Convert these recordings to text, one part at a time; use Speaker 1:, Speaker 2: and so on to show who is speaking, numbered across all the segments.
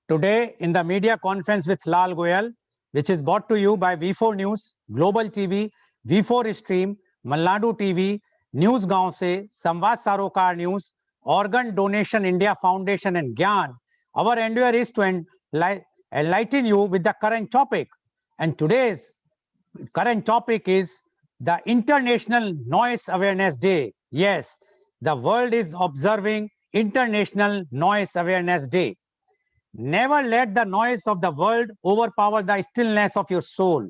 Speaker 1: Today, in the media conference with Lal Goel, which is brought to you by V4 News, Global TV, V4 Stream, Malnadu TV, News Gaon Se, Samvad Sarokar News, Organ Donation India Foundation and Gyan, our endeavor is to enlighten you with the current topic. And today's current topic is the International Noise Awareness Day. Yes, the world is observing International Noise Awareness Day. Never let the noise of the world overpower the stillness of your soul.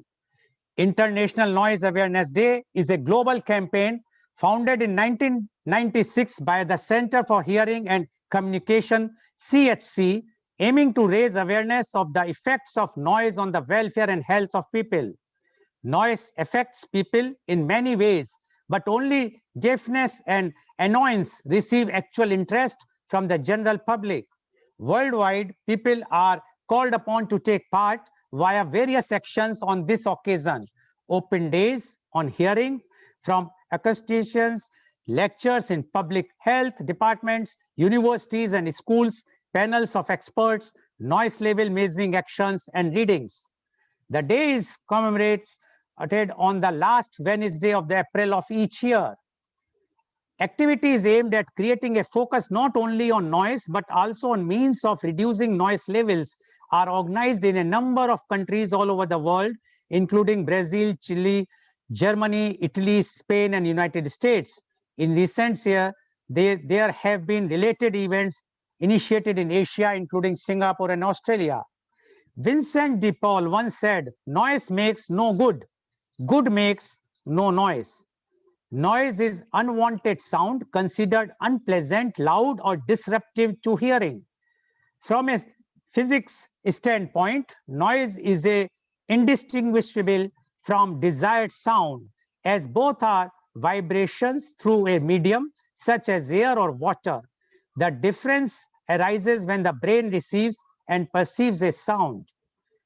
Speaker 1: International Noise Awareness Day is a global campaign founded in 1996 by the Center for Hearing and Communication, CHC, aiming to raise awareness of the effects of noise on the welfare and health of people. Noise affects people in many ways, but only deafness and annoyance receive actual interest from the general public. Worldwide, people are called upon to take part via various actions on this occasion. Open days on hearing from acousticians, lectures in public health departments, universities and schools, panels of experts, noise level measuring actions and readings. The day is commemorated on the last Wednesday of the April of each year. Activities aimed at creating a focus not only on noise but also on means of reducing noise levels are organized in a number of countries all over the world, including Brazil, Chile, Germany, Italy, Spain, and United States. In recent years, there have been related events initiated in Asia, including Singapore and Australia. Vincent de Paul once said, "Noise makes no good. Good makes no noise." Noise is unwanted sound considered unpleasant, loud, or disruptive to hearing. From a physics standpoint, noise is indistinguishable from desired sound, as both are vibrations through a medium such as air or water. The difference arises when the brain receives and perceives a sound.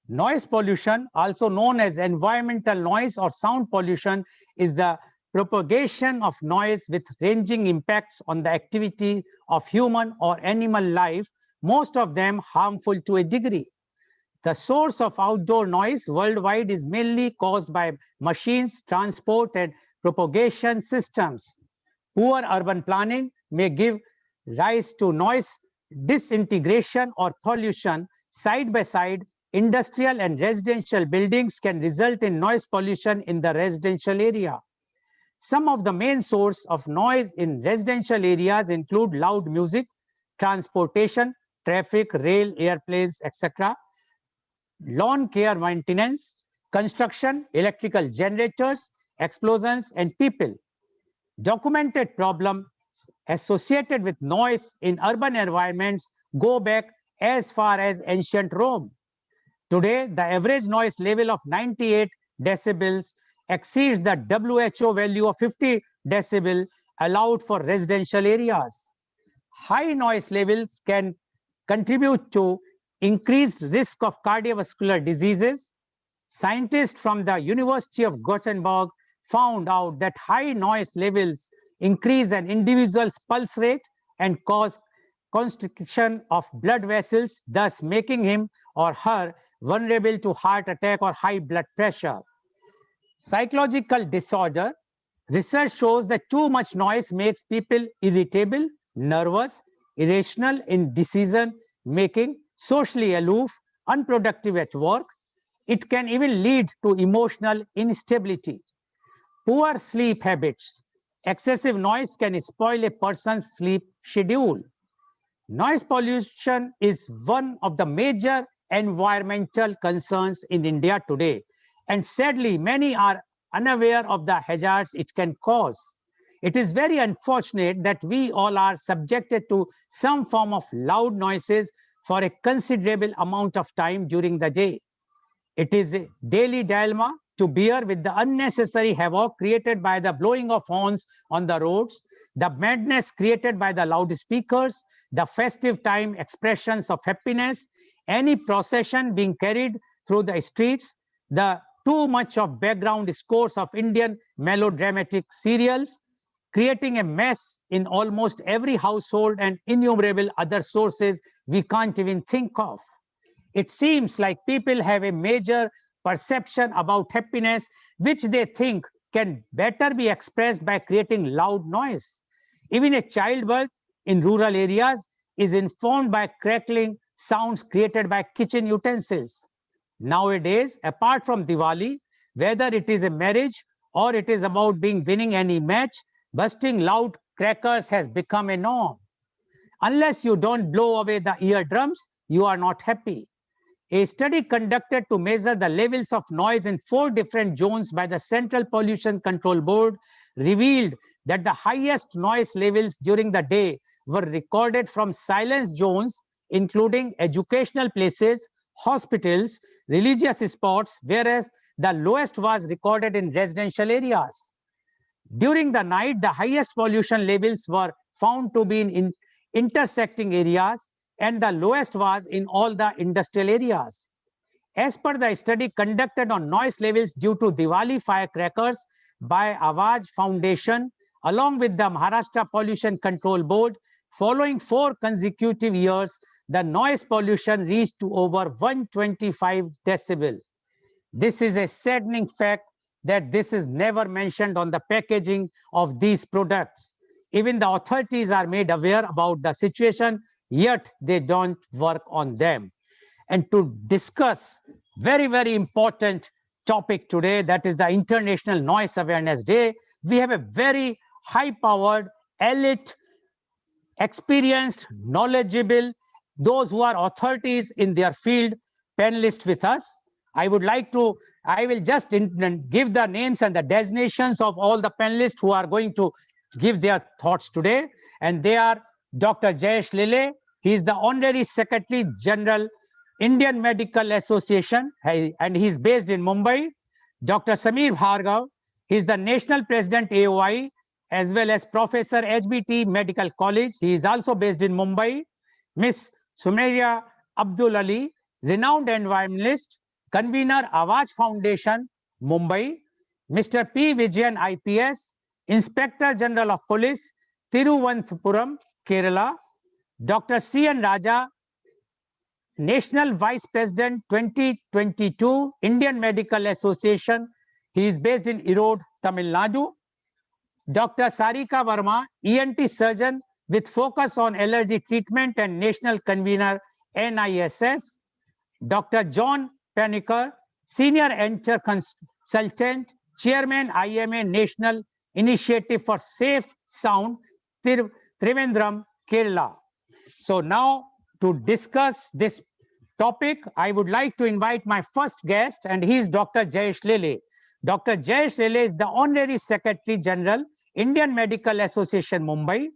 Speaker 1: Noise pollution, also known as environmental noise or sound pollution, is the propagation of noise with ranging impacts on the activity of human or animal life, most of them harmful to a degree. The source of outdoor noise worldwide is mainly caused by machines, transport, and propagation systems. Poor urban planning may give rise to noise disintegration or pollution. Side by side, industrial and residential buildings can result in noise pollution in the residential area. Some of the main sources of noise in residential areas include loud music, transportation, traffic, rail, airplanes, etc., lawn care maintenance, construction, electrical generators, explosions, and people. Documented problems associated with noise in urban environments go back as far as ancient Rome. Today, the average noise level of 98 decibels exceeds the WHO value of 50 decibel allowed for residential areas. High noise levels can contribute to increased risk of cardiovascular diseases. Scientists from the University of Gothenburg found out that high noise levels increase an individual's pulse rate and cause constriction of blood vessels, thus making him or her vulnerable to heart attack or high blood pressure. Psychological disorder. Research shows that too much noise makes people irritable, nervous, irrational in decision making, socially aloof, unproductive at work. It can even lead to emotional instability. Poor sleep habits. Excessive noise can spoil a person's sleep schedule. Noise pollution is one of the major environmental concerns in India today, and sadly, many are unaware of the hazards it can cause. It is very unfortunate that we all are subjected to some form of loud noises for a considerable amount of time during the day. It is a daily dilemma to bear with the unnecessary havoc created by the blowing of horns on the roads, the madness created by the loudspeakers, the festive time expressions of happiness, any procession being carried through the streets, the too much of background scores of Indian melodramatic serials, creating a mess in almost every household, and innumerable other sources we can't even think of. It seems like people have a major perception about happiness, which they think can better be expressed by creating loud noise. Even a childbirth in rural areas is informed by crackling sounds created by kitchen utensils. Nowadays, apart from Diwali, whether it is a marriage or it is about being winning any match, bursting loud crackers has become a norm. Unless you don't blow away the eardrums, you are not happy. A study conducted to measure the levels of noise in 4 different zones by the Central Pollution Control Board revealed that the highest noise levels during the day were recorded from silence zones, including educational places, hospitals, religious spots, whereas the lowest was recorded in residential areas. During the night, the highest pollution levels were found to be in intersecting areas, and the lowest was in all the industrial areas. As per the study conducted on noise levels due to Diwali firecrackers by Awaz Foundation, along with the Maharashtra Pollution Control Board, following 4 consecutive years, the noise pollution reached to over 125 decibel. This is a saddening fact that this is never mentioned on the packaging of these products. Even the authorities are made aware about the situation, yet they don't work on them. And to discuss very, very important topic today, that is the International Noise Awareness Day, we have a very high-powered, elite, experienced, knowledgeable, those who are authorities in their field, panelists with us. I will just give the names and the designations of all the panelists who are going to give their thoughts today. And they are Dr. Jayesh Lele. He is the Honorary Secretary General, Indian Medical Association, and he is based in Mumbai. Dr. Sameer Bhargav, he is the National President AOI, as well as Professor HBT Medical College. He is also based in Mumbai. Ms. Sumeria Abdul Ali, renowned environmentalist, convener Awaz Foundation, Mumbai. Mr. P. Vijayan IPS, Inspector General of Police, Tiruvananthapuram, Kerala. Dr. C.N. Raja, National Vice President 2022, Indian Medical Association. He is based in Erode, Tamil Nadu. Dr. Sarika Verma, ENT surgeon with focus on allergy treatment and national convener NISS. Dr. John Paniker, senior HR consultant, chairman IMA National Initiative for Safe Sound, Trivandrum, Kerala. So now to discuss this topic, I would like to invite my first guest, and he is Dr. Jayesh Lele. Dr. Jayesh Lele is the Honorary Secretary General, Indian Medical Association, Mumbai.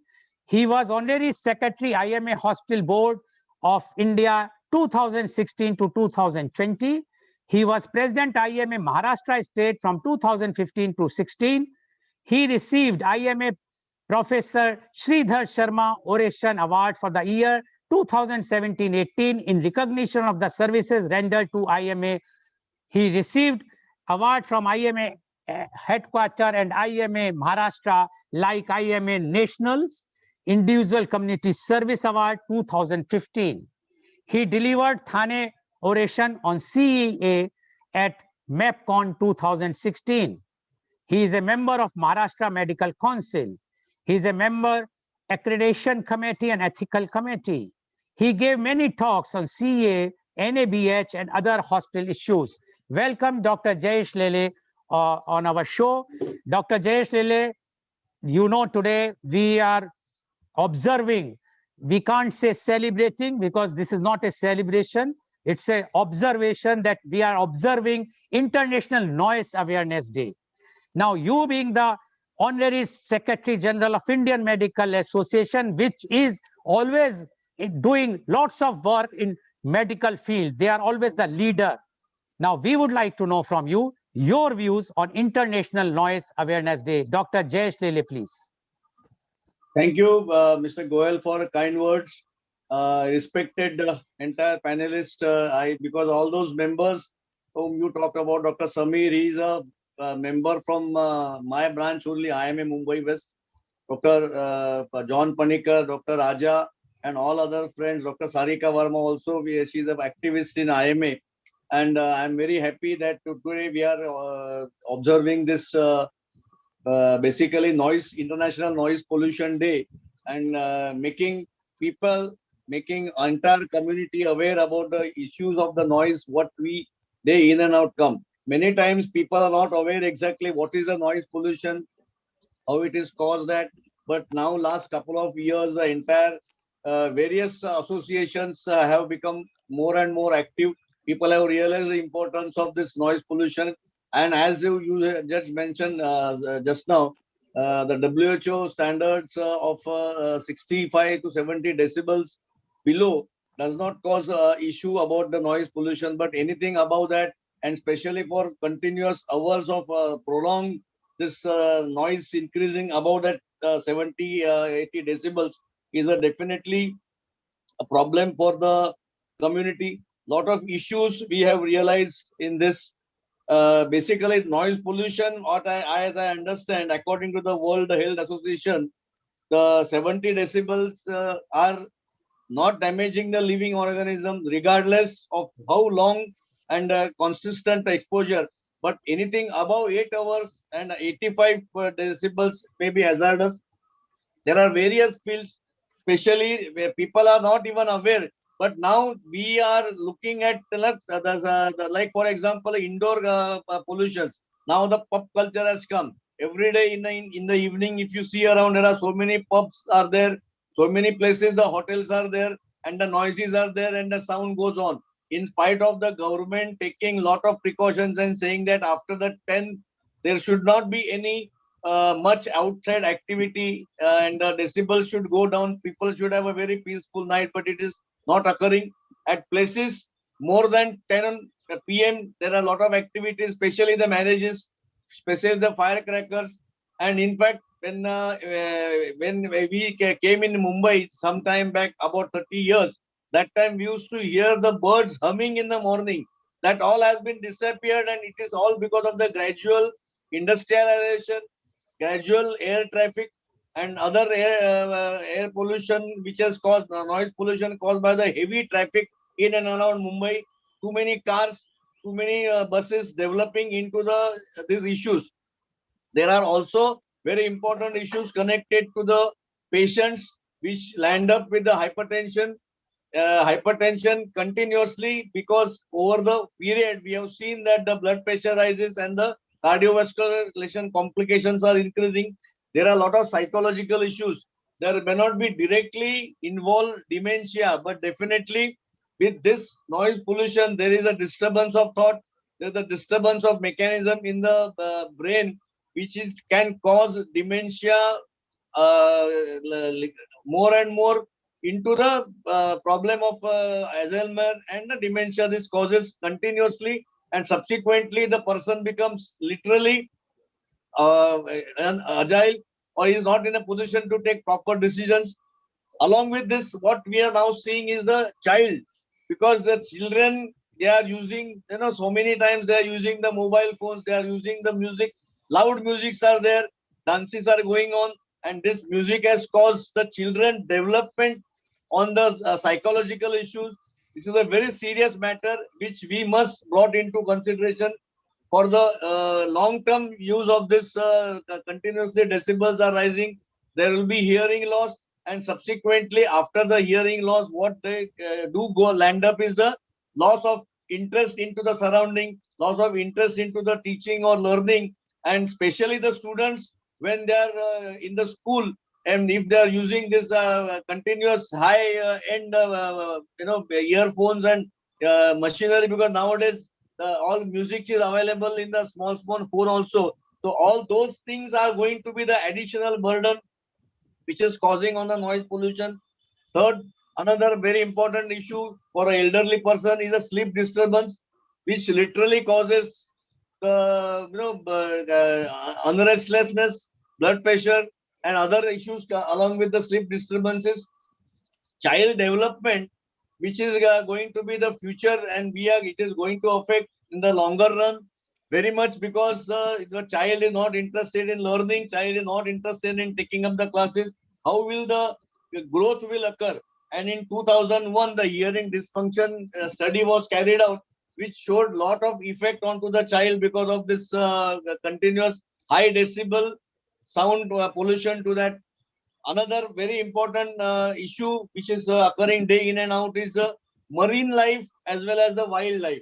Speaker 1: He was Honorary Secretary, IMA Hospital Board of India, 2016 to 2020. He was President, IMA Maharashtra State from 2015 to 16. He received IMA Professor Sridhar Sharma Oration Award for the year 2017-18 in recognition of the services rendered to IMA. He received award from IMA headquarter and IMA Maharashtra, like IMA Nationals Individual Community Service Award 2015. He delivered Thane oration on CEA at MapCon 2016. He is a member of Maharashtra Medical Council. He is a member Accreditation Committee and Ethical Committee. He gave many talks on CA, NABH, and other hospital issues. Welcome, Dr. Jayesh Lele, on our show. Dr. Jayesh Lele, you know, today we are observing, we can't say celebrating because this is not a celebration. It's an observation that we are observing International Noise Awareness Day. Now, you being the Honorary Secretary General of Indian Medical Association, which is always doing lots of work in medical field, they are always the leader. Now, we would like to know from you your views on International Noise Awareness Day. Dr. Jayesh Lele, please.
Speaker 2: Thank you, Mr. Goel, for kind words. Respected entire panelists, because all those members whom you talked about, Dr. Sameer, he's a member from my branch only, IMA Mumbai West. Dr. John Panikkar, Dr. Raja, and all other friends. Dr. Sarika Verma also, she's an activist in IMA. And I'm very happy that today we are observing this basically International Noise Pollution Day, and people, making entire community aware about the issues of the noise, what we day in and out come. Many times people are not aware exactly what is the noise pollution, how it is caused that. But now, last couple of years, the entire various associations have become more and more active. People have realized the importance of this noise pollution. And as you just mentioned just now, the WHO standards of 65 to 70 decibels below does not cause issue about the noise pollution, but anything above that, and especially for continuous hours of prolonged this noise increasing above that 70, 80 decibels is a definitely a problem for the community. Lot of issues we have realized in this. Basically, noise pollution, as I understand, according to the World Health Association, the 70 decibels are not damaging the living organism, regardless of how long and consistent exposure. But anything above 8 hours and 85 decibels may be hazardous. There are various fields, especially where people are not even aware. But now we are looking at like, for example, indoor pollutions. Now the pub culture has come. Every day in the evening, if you see around, there are so many pubs are there, so many places the hotels are there, and the noises are there, and the sound goes on. In spite of the government taking lot of precautions and saying that after the 10, there should not be any much outside activity, and the decibel should go down. People should have a very peaceful night, but it is not occurring at places more than 10 p.m. There are a lot of activities, especially the marriages, especially the firecrackers. And in fact, when we came in Mumbai some time back, about 30 years, that time we used to hear the birds humming in the morning. That all has been disappeared, and it is all because of the gradual industrialization, gradual air traffic, and other air pollution, which has caused noise pollution caused by the heavy traffic in and around Mumbai. Too many cars, too many buses developing into these issues. There are also very important issues connected to the patients, which land up with the hypertension continuously, because over the period we have seen that the blood pressure rises and the cardiovascular complications are increasing. There are a lot of psychological issues. There may not be directly involved dementia, but definitely with this noise pollution, there is a disturbance of thought. There is a disturbance of mechanism in the brain, which can cause dementia, uh, more and more into the problem of Alzheimer and the dementia. This causes continuously, and subsequently the person becomes literally uh, agile, or is not in a position to take proper decisions. Along with this, what we are now seeing is the child, because the children, they are using, so many times they are using the mobile phones, they are using the music, loud musics are there, dances are going on, and this music has caused the children development on the psychological issues. This is a very serious matter which we must brought into consideration. For the long term use of this, continuously decibels are rising, there will be hearing loss, and subsequently after the hearing loss, what they do go land up is the loss of interest into the surrounding, loss of interest into the teaching or learning. And especially the students, when they are in the school, and if they are using this continuous high end earphones and machinery, because nowadays all music is available in the small phone also. So all those things are going to be the additional burden which is causing on the noise pollution. Third, another very important issue for an elderly person is a sleep disturbance, which literally causes unrestlessness, blood pressure, and other issues along with the sleep disturbances. Child development, which is going to be the future, and it is going to affect in the longer run very much, because the child is not interested in learning, child is not interested in taking up the classes. How will the growth will occur? And in 2001, the hearing dysfunction study was carried out, which showed lot of effect onto the child because of this continuous high decibel sound pollution to that. Another very important issue which is occurring day in and out is marine life as well as the wildlife.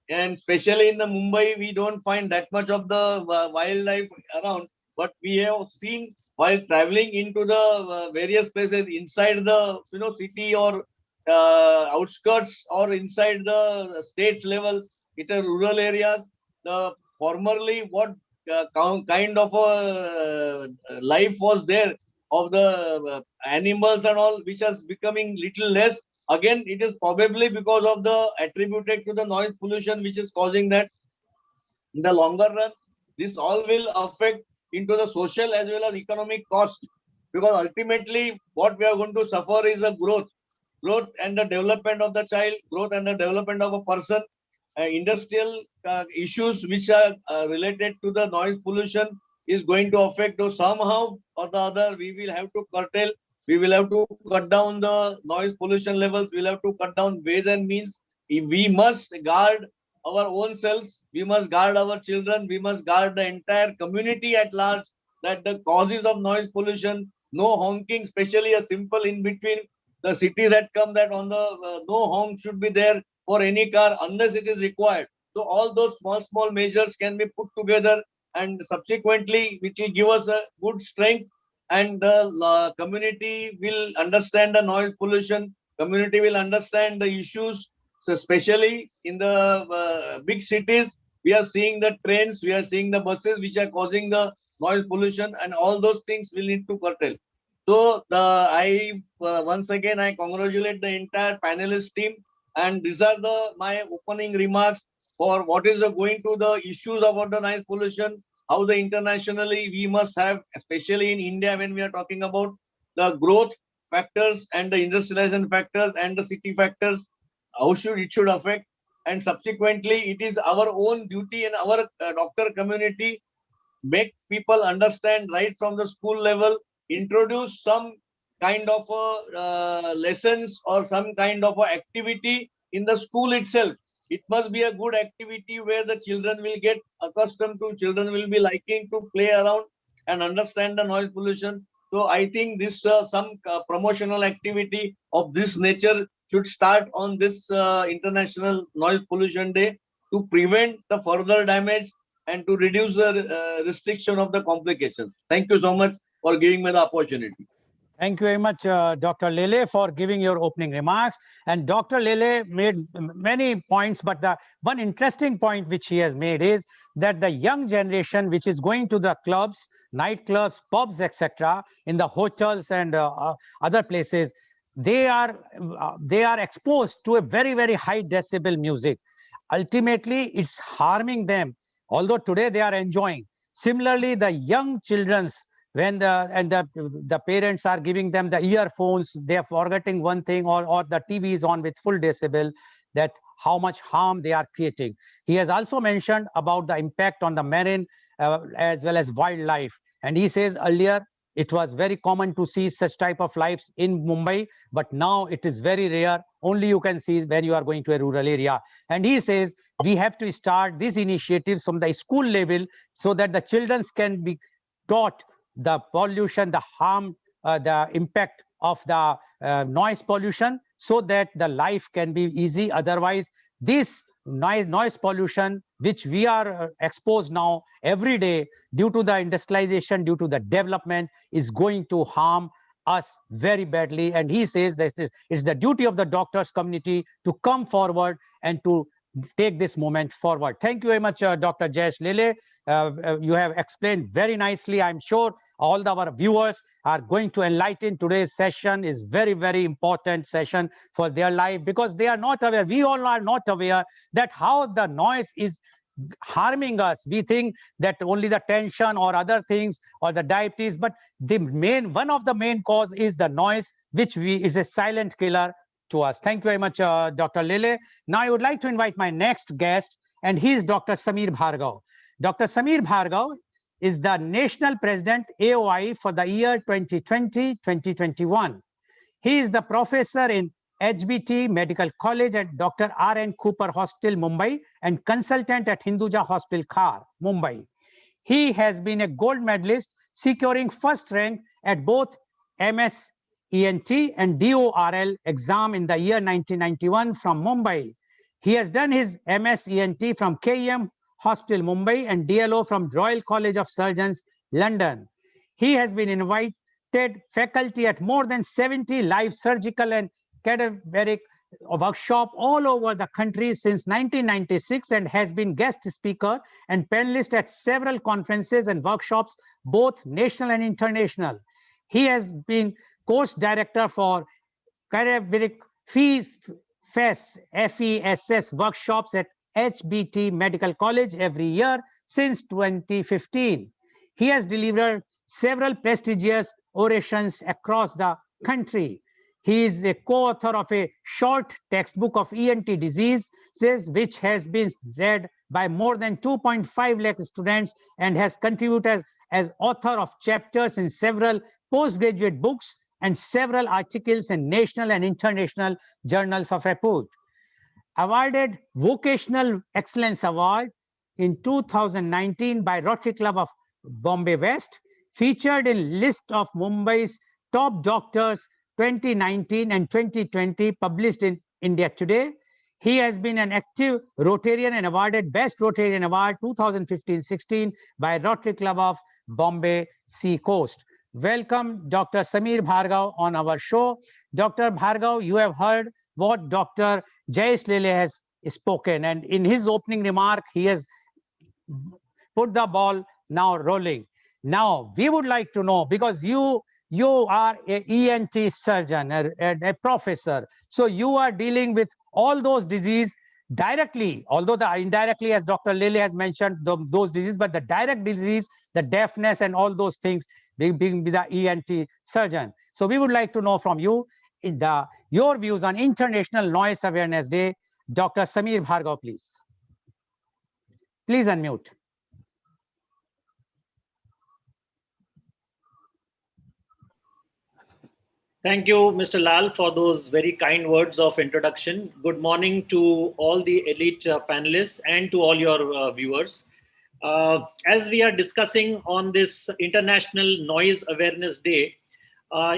Speaker 2: And especially in the Mumbai, we don't find that much of the wildlife around, but we have seen while traveling into the various places inside the city or outskirts or inside the states level, it is rural areas. The formerly what kind of a life was there of the animals and all, which is becoming little less. Again, it is probably because of the attributed to the noise pollution, which is causing that. In the longer run, this all will affect into the social as well as economic cost, because ultimately what we are going to suffer is a growth and the development of the child, growth and the development of a person. Industrial issues which are related to the noise pollution is going to affect, or somehow or the other we will have to curtail, we will have to cut down the noise pollution levels, we'll have to cut down ways and means. If we must guard our own selves, we must guard our children, we must guard the entire community at large, that the causes of noise pollution, no honking, especially a simple in between the cities that come, that on the no honk should be there for any car unless it is required. So all those small measures can be put together, and subsequently which will give us a good strength, and the community will understand the noise pollution, community will understand the issues. So especially in the big cities, we are seeing the trains, we are seeing the buses which are causing the noise pollution, and all those things will need to curtail. So I once again I congratulate the entire panelist team, and these are the my opening remarks for what is the going to the issues about the noise pollution, how the internationally we must have, especially in India when we are talking about the growth factors and the industrialization factors and the city factors, how should it should affect, and subsequently it is our own duty and our doctor community make people understand right from the school level, introduce some kind of lessons or some kind of activity in the school itself. It must be a good activity where the children will get accustomed to, children will be liking to play around and understand the noise pollution. So I think this some promotional activity of this nature should start on this International Noise Pollution Day to prevent the further damage and to reduce the restriction of the complications. Thank you so much for giving me the opportunity.
Speaker 1: Thank you very much, Dr. Lele, for giving your opening remarks. And Dr. Lele made many points, but the one interesting point which he has made is that the young generation, which is going to the clubs, nightclubs, pubs, etc., in the hotels and other places, they are exposed to a very high decibel music. Ultimately, it's harming them, although today they are enjoying. Similarly, the young children's, when the parents are giving them the earphones, they are forgetting one thing, or the TV is on with full decibel, that how much harm they are creating. He has also mentioned about the impact on the marine as well as wildlife. And he says earlier it was very common to see such type of lives in Mumbai, but now it is very rare. Only you can see when you are going to a rural area. And he says we have to start these initiatives from the school level so that the children can be taught the pollution, the harm, the impact of the noise pollution, so that the life can be easy. Otherwise, this noise pollution, which we are exposed now every day due to the industrialization, due to the development, is going to harm us very badly. And he says that it's the duty of the doctors community to come forward and to take this movement forward. Thank you very much, Dr. Jayesh Lele. You have explained very nicely. I'm sure all our viewers are going to enlighten. Today's session is very important session for their life, because they are not aware. We all are not aware that how the noise is harming us. We think that only the tension or other things or the diabetes, but the one of the main cause is the noise, which is a silent killer to us. Thank you very much, Dr. Lele. Now I would like to invite my next guest, and he is Dr. Sameer Bhargav. Dr. Sameer Bhargav is the National President AOI for the year 2020-2021. He is the professor in HBT Medical College at Dr. R.N. Cooper Hospital, Mumbai, and consultant at Hinduja Hospital, Khar, Mumbai. He has been a gold medalist, securing first rank at both MS ENT and DORL exam in the year 1991 from Mumbai. He has done his MS ENT from KEM Hospital, Mumbai, and DLO from Royal College of Surgeons, London. He has been invited faculty at more than 70 live surgical and cadaveric workshop all over the country since 1996 and has been guest speaker and panelist at several conferences and workshops, both national and international. He has been course director for cadaveric FESS workshops at HBT Medical College every year since 2015. He has delivered several prestigious orations across the country. He is a co-author of a short textbook of ENT diseases, which has been read by more than 2.5 lakh students and has contributed as author of chapters in several postgraduate books and several articles in national and international journals of repute. Awarded Vocational Excellence Award in 2019 by Rotary Club of Bombay West, featured in list of Mumbai's top doctors 2019 and 2020 published in India Today. He has been an active Rotarian and awarded Best Rotarian Award 2015-16 by Rotary Club of Bombay Sea Coast. Welcome, Dr. Sameer Bhargav on our show. Dr. Bhargav, you have heard what Dr. Jayesh Lele has spoken, and in his opening remark, he has put the ball now rolling. Now, we would like to know, because you are an ENT surgeon, a professor, so you are dealing with all those diseases directly, although the indirectly, as Dr. Lele has mentioned, those diseases, but the direct disease, the deafness and all those things, being the ENT surgeon. So we would like to know from you your views on International Noise Awareness Day. Dr. Sameer Bhargav, please. Please unmute.
Speaker 3: Thank you, Mr. Lal, for those very kind words of introduction. Good morning to all the elite panelists and to all your viewers. As we are discussing on this International Noise Awareness Day,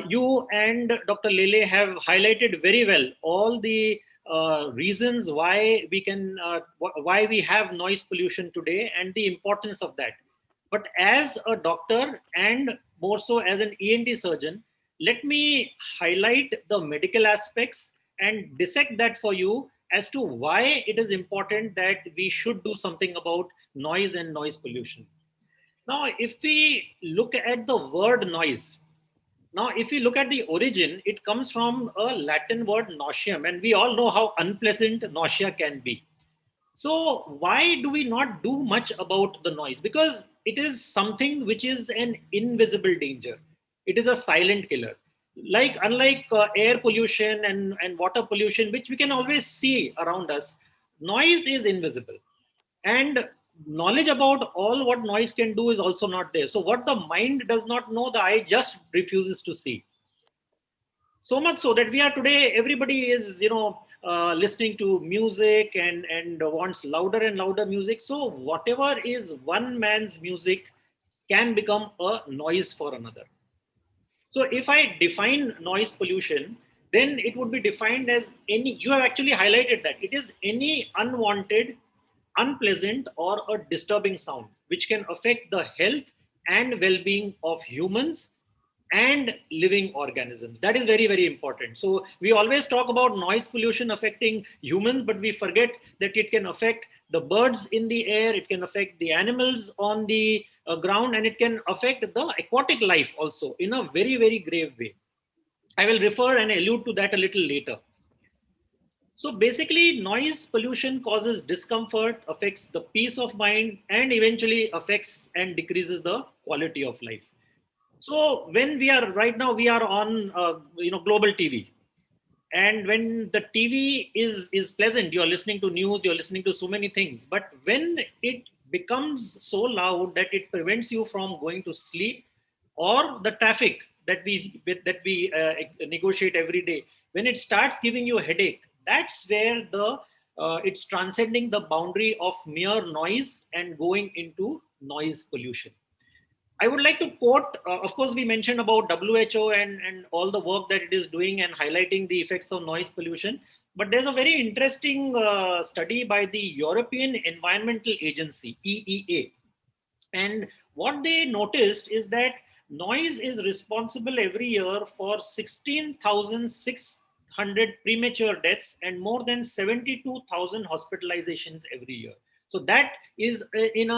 Speaker 3: you and Dr. Lele have highlighted very well all the reasons why we have noise pollution today and the importance of that. But as a doctor and more so as an ENT surgeon, let me highlight the medical aspects and dissect that for you as to why it is important that we should do something about noise and noise pollution. Now, if we look at the word noise, now if we look at the origin, it comes from a Latin word nauseum, and we all know how unpleasant nausea can be. So why do we not do much about the noise? Because it is something which is an invisible danger. It is a silent killer. Unlike air pollution and water pollution, which we can always see around us, noise is invisible. And knowledge about all what noise can do is also not there. So what the mind does not know, the eye just refuses to see. So much so that we are today, everybody is, listening to music and wants louder and louder music. So whatever is one man's music can become a noise for another. So if I define noise pollution, then it would be defined as you have actually highlighted that it is any unwanted, unpleasant, or a disturbing sound which can affect the health and well-being of humans and living organisms. That is very, very important. So we always talk about noise pollution affecting humans, but we forget that it can affect the birds in the air, it can affect the animals on the ground, and it can affect the aquatic life also in a very, very grave way. I will refer and allude to that a little later. So basically, noise pollution causes discomfort, affects the peace of mind, and eventually affects and decreases the quality of life. So when we are right now, we are on global TV, and when the TV is pleasant, you are listening to news, you are listening to so many things. But when it becomes so loud that it prevents you from going to sleep, or the traffic, that we negotiate every day, when it starts giving you a headache, that's where it's transcending the boundary of mere noise and going into noise pollution. I would like to quote, of course, we mentioned about WHO and all the work that it is doing and highlighting the effects of noise pollution. But there's a very interesting study by the European Environmental Agency, EEA. And what they noticed is that noise is responsible every year for 16,600 premature deaths and more than 72,000 hospitalizations every year. So that is in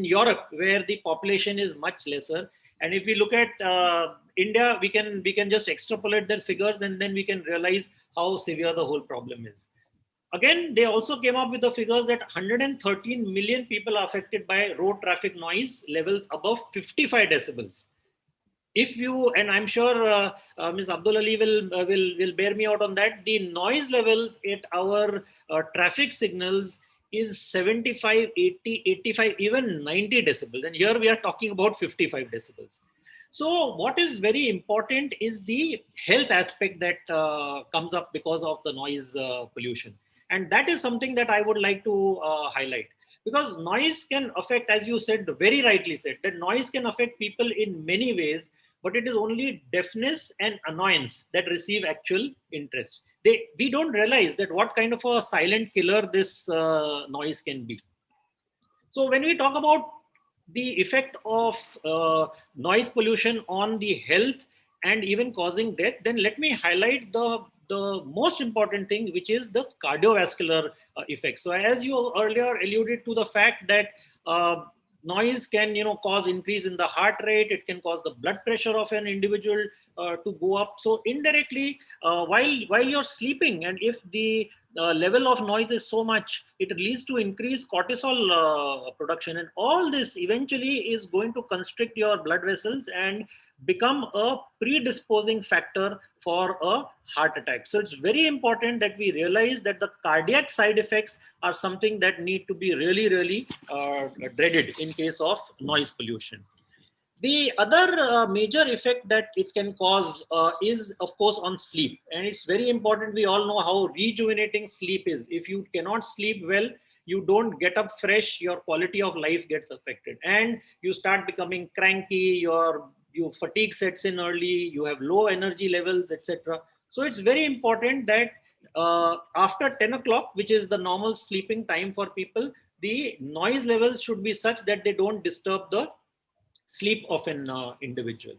Speaker 3: Europe, where the population is much lesser. And if we look at India, we can just extrapolate their figures, and then we can realize how severe the whole problem is. Again, they also came up with the figures that 113 million people are affected by road traffic noise levels above 55 decibels. If you, and I'm sure Ms. Abdul Ali will bear me out on that, the noise levels at our traffic signals is 75, 80, 85, even 90 decibels. And here we are talking about 55 decibels. So what is very important is the health aspect that comes up because of the noise pollution. And that is something that I would like to highlight. Because noise can affect, as you said, very rightly said, that noise can affect people in many ways, but it is only deafness and annoyance that receive actual interest. We don't realize that what kind of a silent killer this noise can be. So when we talk about the effect of noise pollution on the health and even causing death, then let me highlight the most important thing, which is the cardiovascular effects. So as you earlier alluded to the fact that noise can cause increase in the heart rate, it can cause the blood pressure of an individual to go up. So indirectly, while you're sleeping, and if the level of noise is so much, it leads to increased cortisol production, and all this eventually is going to constrict your blood vessels and become a predisposing factor for a heart attack. So it's very important that we realize that the cardiac side effects are something that need to be really dreaded in case of noise pollution. The other major effect that it can cause is, of course, on sleep. And it's very important. We all know how rejuvenating sleep is. If you cannot sleep well, you don't get up fresh, your quality of life gets affected. And you start becoming cranky, your fatigue sets in early, you have low energy levels, etc. So it's very important that after 10 o'clock, which is the normal sleeping time for people, the noise levels should be such that they don't disturb the sleep of an individual.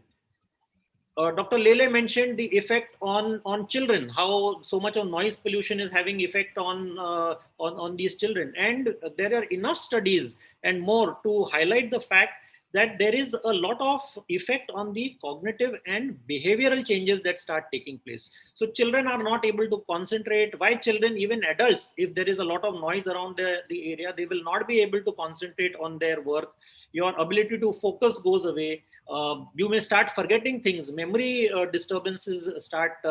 Speaker 3: Dr. Lele mentioned the effect on children, how so much of noise pollution is having effect on these children. And there are enough studies and more to highlight the fact that there is a lot of effect on the cognitive and behavioral changes that start taking place. So children are not able to concentrate. Why children, even adults, if there is a lot of noise around the area, they will not be able to concentrate on their work. Your ability to focus goes away. You may start forgetting things. Memory disturbances start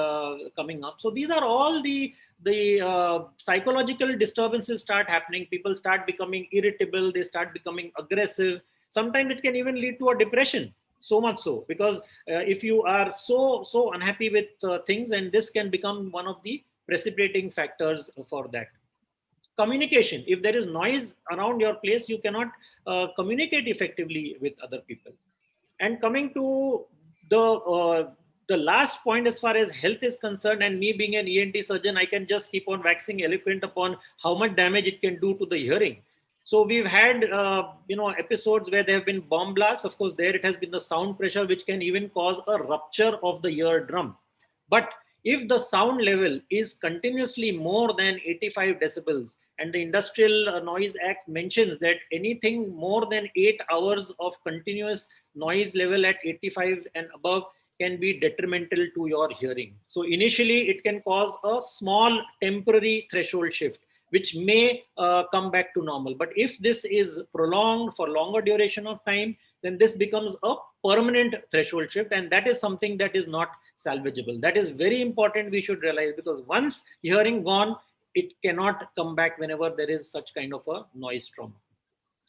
Speaker 3: coming up. So these are all the psychological disturbances start happening. People start becoming irritable. They start becoming aggressive. Sometimes it can even lead to a depression. So much so, because if you are so unhappy with things, and this can become one of the precipitating factors for that. Communication. If there is noise around your place, you cannot communicate effectively with other people. And coming to the last point as far as health is concerned, and me being an ENT surgeon, I can just keep on waxing eloquent upon how much damage it can do to the hearing. So we've had episodes where there have been bomb blasts. Of course, there it has been the sound pressure, which can even cause a rupture of the eardrum. But if the sound level is continuously more than 85 decibels, and the Industrial Noise Act mentions that anything more than 8 hours of continuous noise level at 85 and above can be detrimental to your hearing. So initially it can cause a small temporary threshold shift, which may come back to normal. But if this is prolonged for longer duration of time, then this becomes a permanent threshold shift, and that is something that is not salvageable. That is very important, we should realize, because once hearing gone, it cannot come back whenever there is such kind of a noise trauma.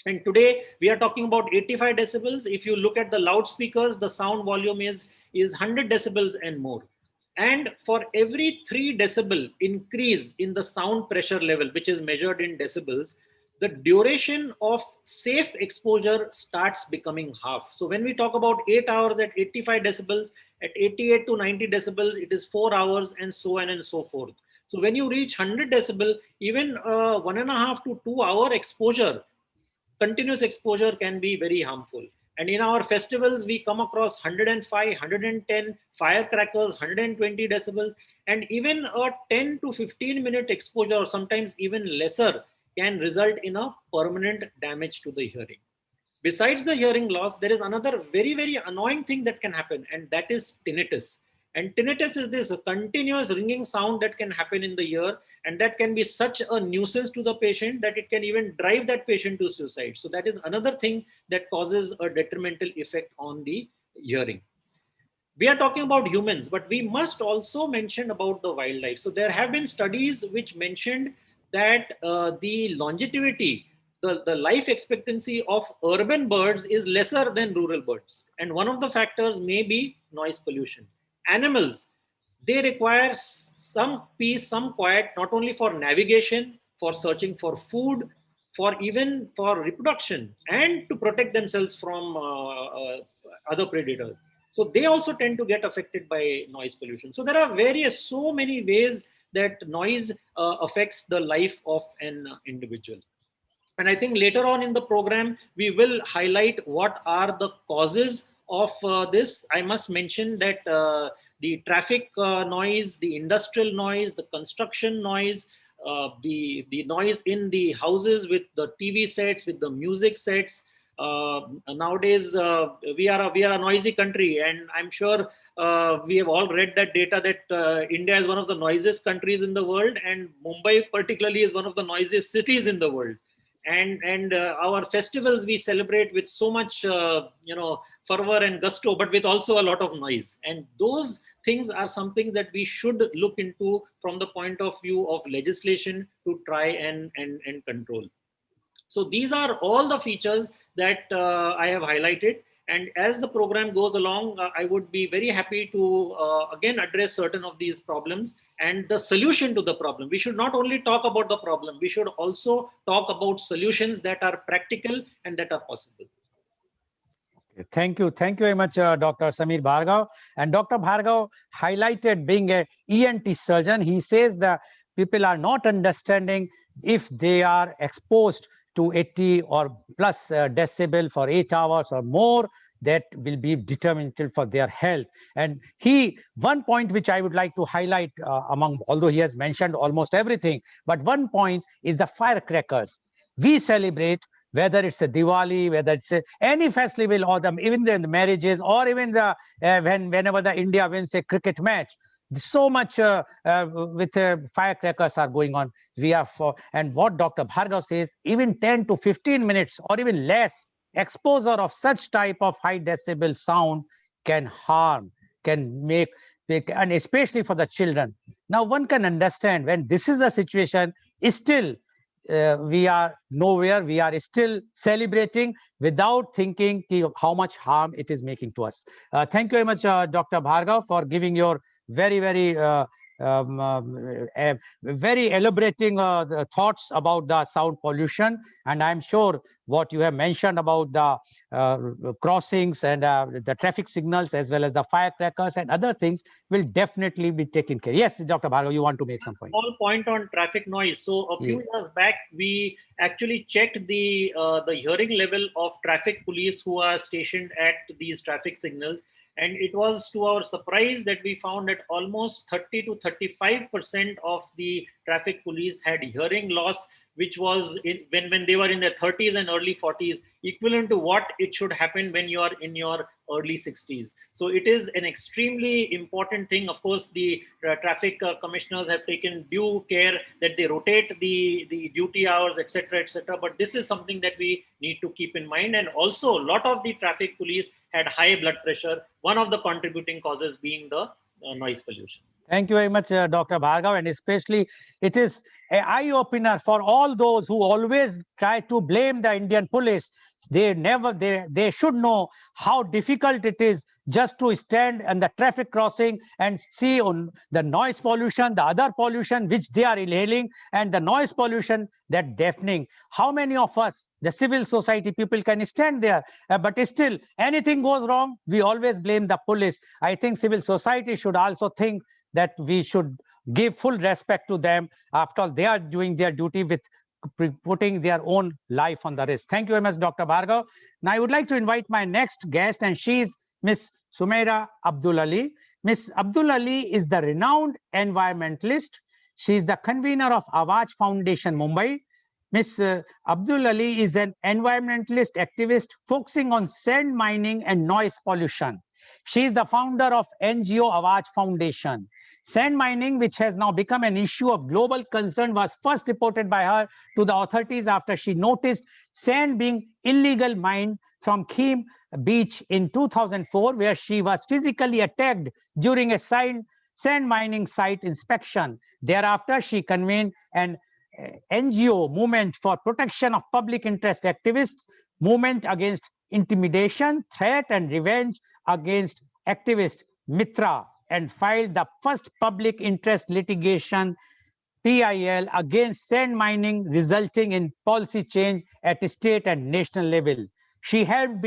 Speaker 3: And today we are talking about 85 decibels. If you look at the loudspeakers, the sound volume is is 100 decibels and more. And for every 3 decibel increase in the sound pressure level, which is measured in decibels, the duration of safe exposure starts becoming half. So when we talk about 8 hours at 85 decibels, at 88 to 90 decibels, it is 4 hours, and so on and so forth. So when you reach 100 decibel, even 1.5 to 2 hour exposure, continuous exposure, can be very harmful. And in our festivals, we come across 105, 110 firecrackers, 120 decibels, and even a 10 to 15-minute exposure, or sometimes even lesser, can result in a permanent damage to the hearing. Besides the hearing loss, there is another very, very annoying thing that can happen, and that is tinnitus. And tinnitus is this continuous ringing sound that can happen in the ear, and that can be such a nuisance to the patient that it can even drive that patient to suicide. So that is another thing that causes a detrimental effect on the hearing. We are talking about humans, but we must also mention about the wildlife. So there have been studies which mentioned that the longevity, the life expectancy of urban birds is lesser than rural birds. And one of the factors may be noise pollution. Animals, they require some peace, some quiet, not only for navigation, for searching for food, for even for reproduction, and to protect themselves from other predators. So they also tend to get affected by noise pollution. So there are so many ways that noise affects the life of an individual. And I think later on in the program, we will highlight what are the causes of this. I must mention that the traffic noise, the industrial noise, the construction noise, the noise in the houses with the TV sets, with the music sets. Nowadays, we are a noisy country, and I'm sure we have all read that data that India is one of the noisiest countries in the world, and Mumbai particularly is one of the noisiest cities in the world. And our festivals we celebrate with so much fervor and gusto, but with also a lot of noise. And those things are something that we should look into from the point of view of legislation to try and control. So these are all the features that I have highlighted. And as the program goes along, I would be very happy to again address certain of these problems and the solution to the problem. We should not only talk about the problem, we should also talk about solutions that are practical and that are possible.
Speaker 1: Thank you. Thank you very much, Dr. Samir Bhargav. And Dr. Bhargav highlighted being a ENT surgeon. He says that people are not understanding if they are exposed to 80 or plus decibel for 8 hours or more, that will be detrimental for their health. And one point which I would like to highlight although he has mentioned almost everything, but one point is the firecrackers. We celebrate, whether it's a Diwali, whether it's any festival, or even the marriages, or even whenever the India wins a cricket match, so much with firecrackers are going on. And what Dr. Bhargav says, even 10 to 15 minutes or even less exposure of such type of high decibel sound can harm, can make, and especially for the children. Now one can understand when this is the situation, still we are nowhere, we are still celebrating without thinking how much harm it is making to us. Thank you very much, Dr. Bhargav, for giving your very very elaborating thoughts about the sound pollution. And I'm sure what you have mentioned about the crossings and the traffic signals, as well as the firecrackers and other things, will definitely be taken care. Yes, Dr. Bhargav, you want to make some point?
Speaker 3: Small point on traffic noise. So a few years back, we actually checked the hearing level of traffic police who are stationed at these traffic signals. And it was to our surprise that we found that almost 30 to 35% of the traffic police had hearing loss, which was when they were in their 30s and early 40s, equivalent to what it should happen when you are in your early 60s. So it is an extremely important thing. Of course, the traffic commissioners have taken due care that they rotate the duty hours, etc., etc. But this is something that we need to keep in mind. And also, a lot of the traffic police had high blood pressure, one of the contributing causes being the noise pollution.
Speaker 1: Thank you very much, Dr. Bhargav, and especially it is an eye-opener for all those who always try to blame the Indian police. They should know how difficult it is just to stand on the traffic crossing and see on the noise pollution, the other pollution which they are inhaling, and the noise pollution that deafening. How many of us, the civil society people, can stand there? But still, anything goes wrong, we always blame the police. I think civil society should also think that we should give full respect to them. After all, they are doing their duty with putting their own life on the risk. Thank you very much, Dr. Bhargav. Now, I would like to invite my next guest, and she is Ms. Sumaira Abdul Ali. Ms. Abdul Ali is the renowned environmentalist. She is the convener of Awaj Foundation, Mumbai. Ms. Abdul Ali is an environmentalist activist focusing on sand mining and noise pollution. She is the founder of NGO Awaj Foundation. Sand mining, which has now become an issue of global concern, was first reported by her to the authorities after she noticed sand being illegal mined from Kheem Beach in 2004, where she was physically attacked during a sand mining site inspection. Thereafter, she convened an NGO movement for protection of public interest activists, movement against intimidation, threat, and revenge against activist Mitra, and filed the first public interest litigation, PIL, against sand mining, resulting in policy change at state and national level. She helped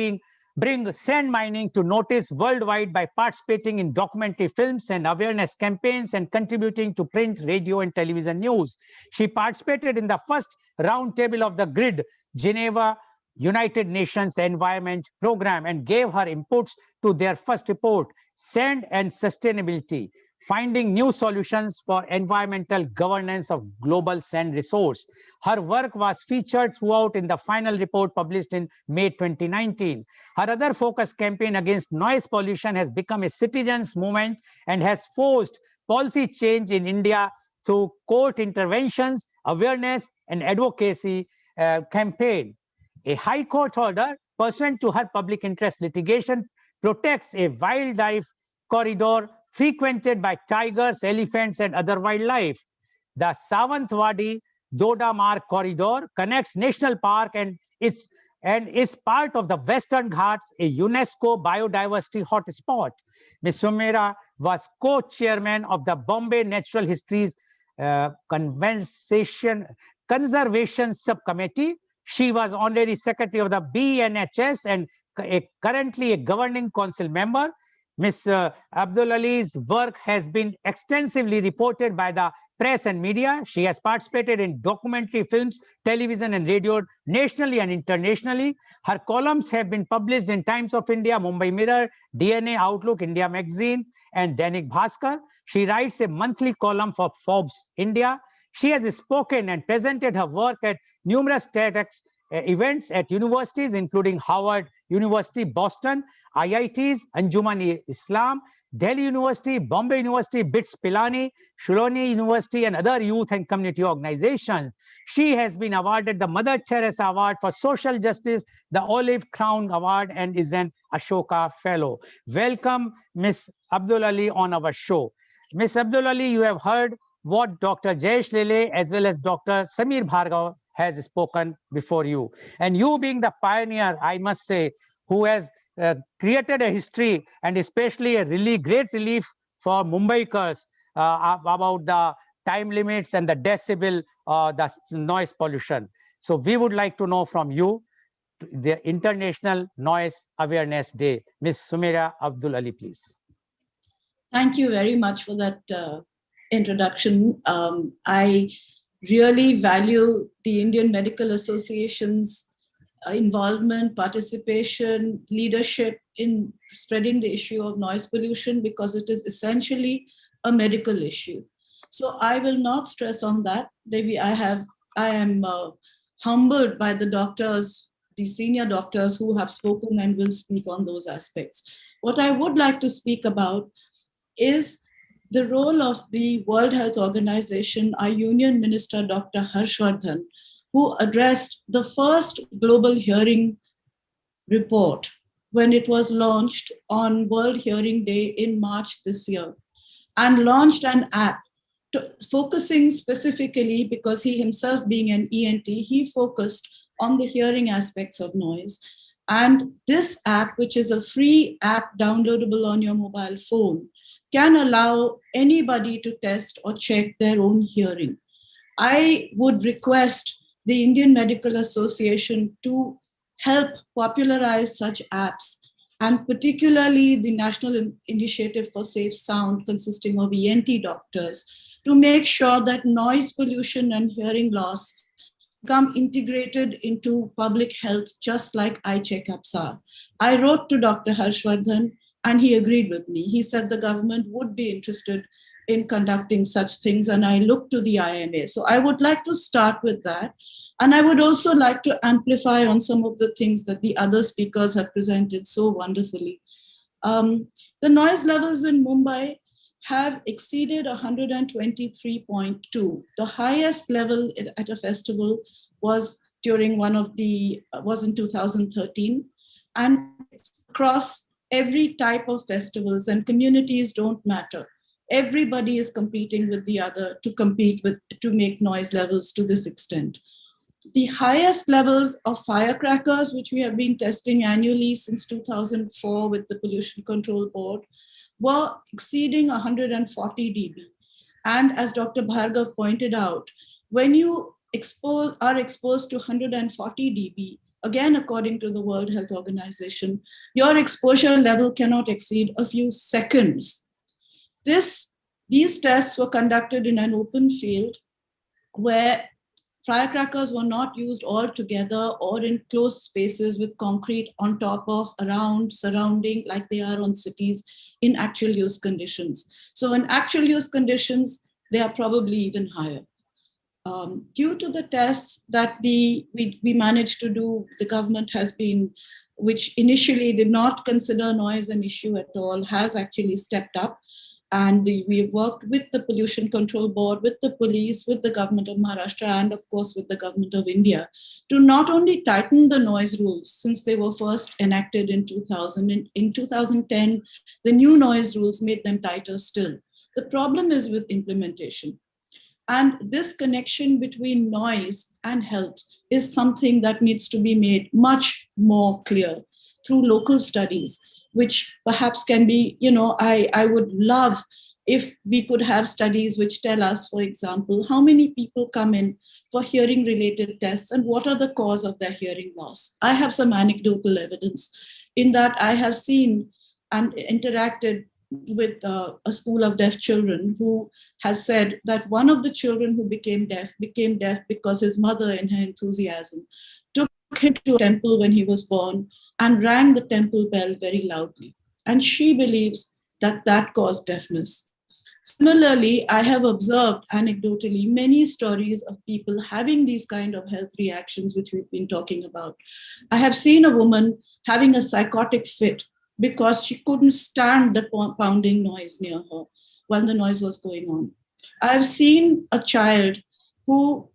Speaker 1: bring sand mining to notice worldwide by participating in documentary films and awareness campaigns and contributing to print, radio, and television news. She participated in the first roundtable of the GRID, Geneva United Nations Environment Program, and gave her inputs to their first report, Sand and Sustainability, Finding New Solutions for Environmental Governance of Global Sand Resource. Her work was featured throughout in the final report published in May 2019. Her other focus campaign against noise pollution has become a citizens' movement and has forced policy change in India through court interventions, awareness, and advocacy campaign. A High Court order pursuant to her public interest litigation protects a wildlife corridor frequented by tigers, elephants, and other wildlife. The Savantwadi Doda Marg corridor connects National Park and is part of the Western Ghats, a UNESCO biodiversity hotspot. Ms. Sumaira was co-chairman of the Bombay Natural Histories Conservation Subcommittee. She was honorary secretary of the BNHS and currently a governing council member. Ms. Abdul Ali's work has been extensively reported by the press and media. She has participated in documentary films, television, and radio nationally and internationally. Her columns have been published in Times of India, Mumbai Mirror, DNA, Outlook, India Magazine, and Dainik Bhaskar. She writes a monthly column for Forbes India. She has spoken and presented her work at numerous TEDx events at universities, including Howard University, Boston, IITs, Anjuman-e-Islam, Delhi University, Bombay University, BITS Pilani, Shuloni University, and other youth and community organizations. She has been awarded the Mother Teresa Award for Social Justice, the Olive Crown Award, and is an Ashoka Fellow. Welcome, Ms. Abdul Ali, on our show. Ms. Abdul Ali, you have heard what Dr. Jayesh Lele as well as Dr. Samir Bhargav has spoken before you. And you being the pioneer, I must say, who has created a history and especially a really great relief for Mumbaikars about the time limits and the decibel, the noise pollution. So we would like to know from you the International Noise Awareness Day. Ms. Sumaira Abdul Ali, please.
Speaker 4: Thank you very much for that introduction. I really value the Indian Medical Association's involvement, participation, leadership in spreading the issue of noise pollution because it is essentially a medical issue. So I will not stress on that. Maybe I am humbled by the doctors, the senior doctors who have spoken and will speak on those aspects. What I would like to speak about is the role of the World Health Organization, our Union Minister, Dr. Harshvardhan, who addressed the first global hearing report when it was launched on World Hearing Day in March this year. and launched an app focusing specifically, because he himself being an ENT, he focused on the hearing aspects of noise. And this app, which is a free app downloadable on your mobile phone, can allow anybody to test or check their own hearing. I would request the Indian Medical Association to help popularize such apps, and particularly the National Initiative for Safe Sound, consisting of ENT doctors, to make sure that noise pollution and hearing loss become integrated into public health, just like eye checkups are. I wrote to Dr. Harshvardhan, and he agreed with me. He said the government would be interested in conducting such things, and I look to the IMA. So I would like to start with that. And I would also like to amplify on some of the things that the other speakers have presented so wonderfully. The noise levels in Mumbai have exceeded 123.2. The highest level at a festival was during was in 2013. And across every type of festivals, and communities don't matter. Everybody is competing with the other to make noise levels to this extent. The highest levels of firecrackers, which we have been testing annually since 2004 with the Pollution Control Board, were exceeding 140 dB. And as Dr. Bhargav pointed out, when you are exposed to 140 dB, again, according to the World Health Organization, your exposure level cannot exceed a few seconds. These tests were conducted in an open field where firecrackers were not used all together or in closed spaces with concrete on top of, around, surrounding, like they are on cities in actual use conditions. So in actual use conditions, they are probably even higher. Due to the tests that we managed to do, the government has been, which initially did not consider noise an issue at all, has actually stepped up. And we have worked with the Pollution Control Board, with the police, with the government of Maharashtra, and of course with the government of India, to not only tighten the noise rules, since they were first enacted in 2000. In 2010, the new noise rules made them tighter still. The problem is with implementation. And this connection between noise and health is something that needs to be made much more clear through local studies, which perhaps can be, I would love if we could have studies which tell us, for example, how many people come in for hearing related tests and what are the cause of their hearing loss. I have some anecdotal evidence in that I have seen and interacted with a school of deaf children who has said that one of the children who became deaf because his mother, in her enthusiasm, took him to a temple when he was born and rang the temple bell very loudly. And she believes that that caused deafness. Similarly, I have observed anecdotally many stories of people having these kind of health reactions, which we've been talking about. I have seen a woman having a psychotic fit because she couldn't stand the pounding noise near her while the noise was going on. I have seen a child who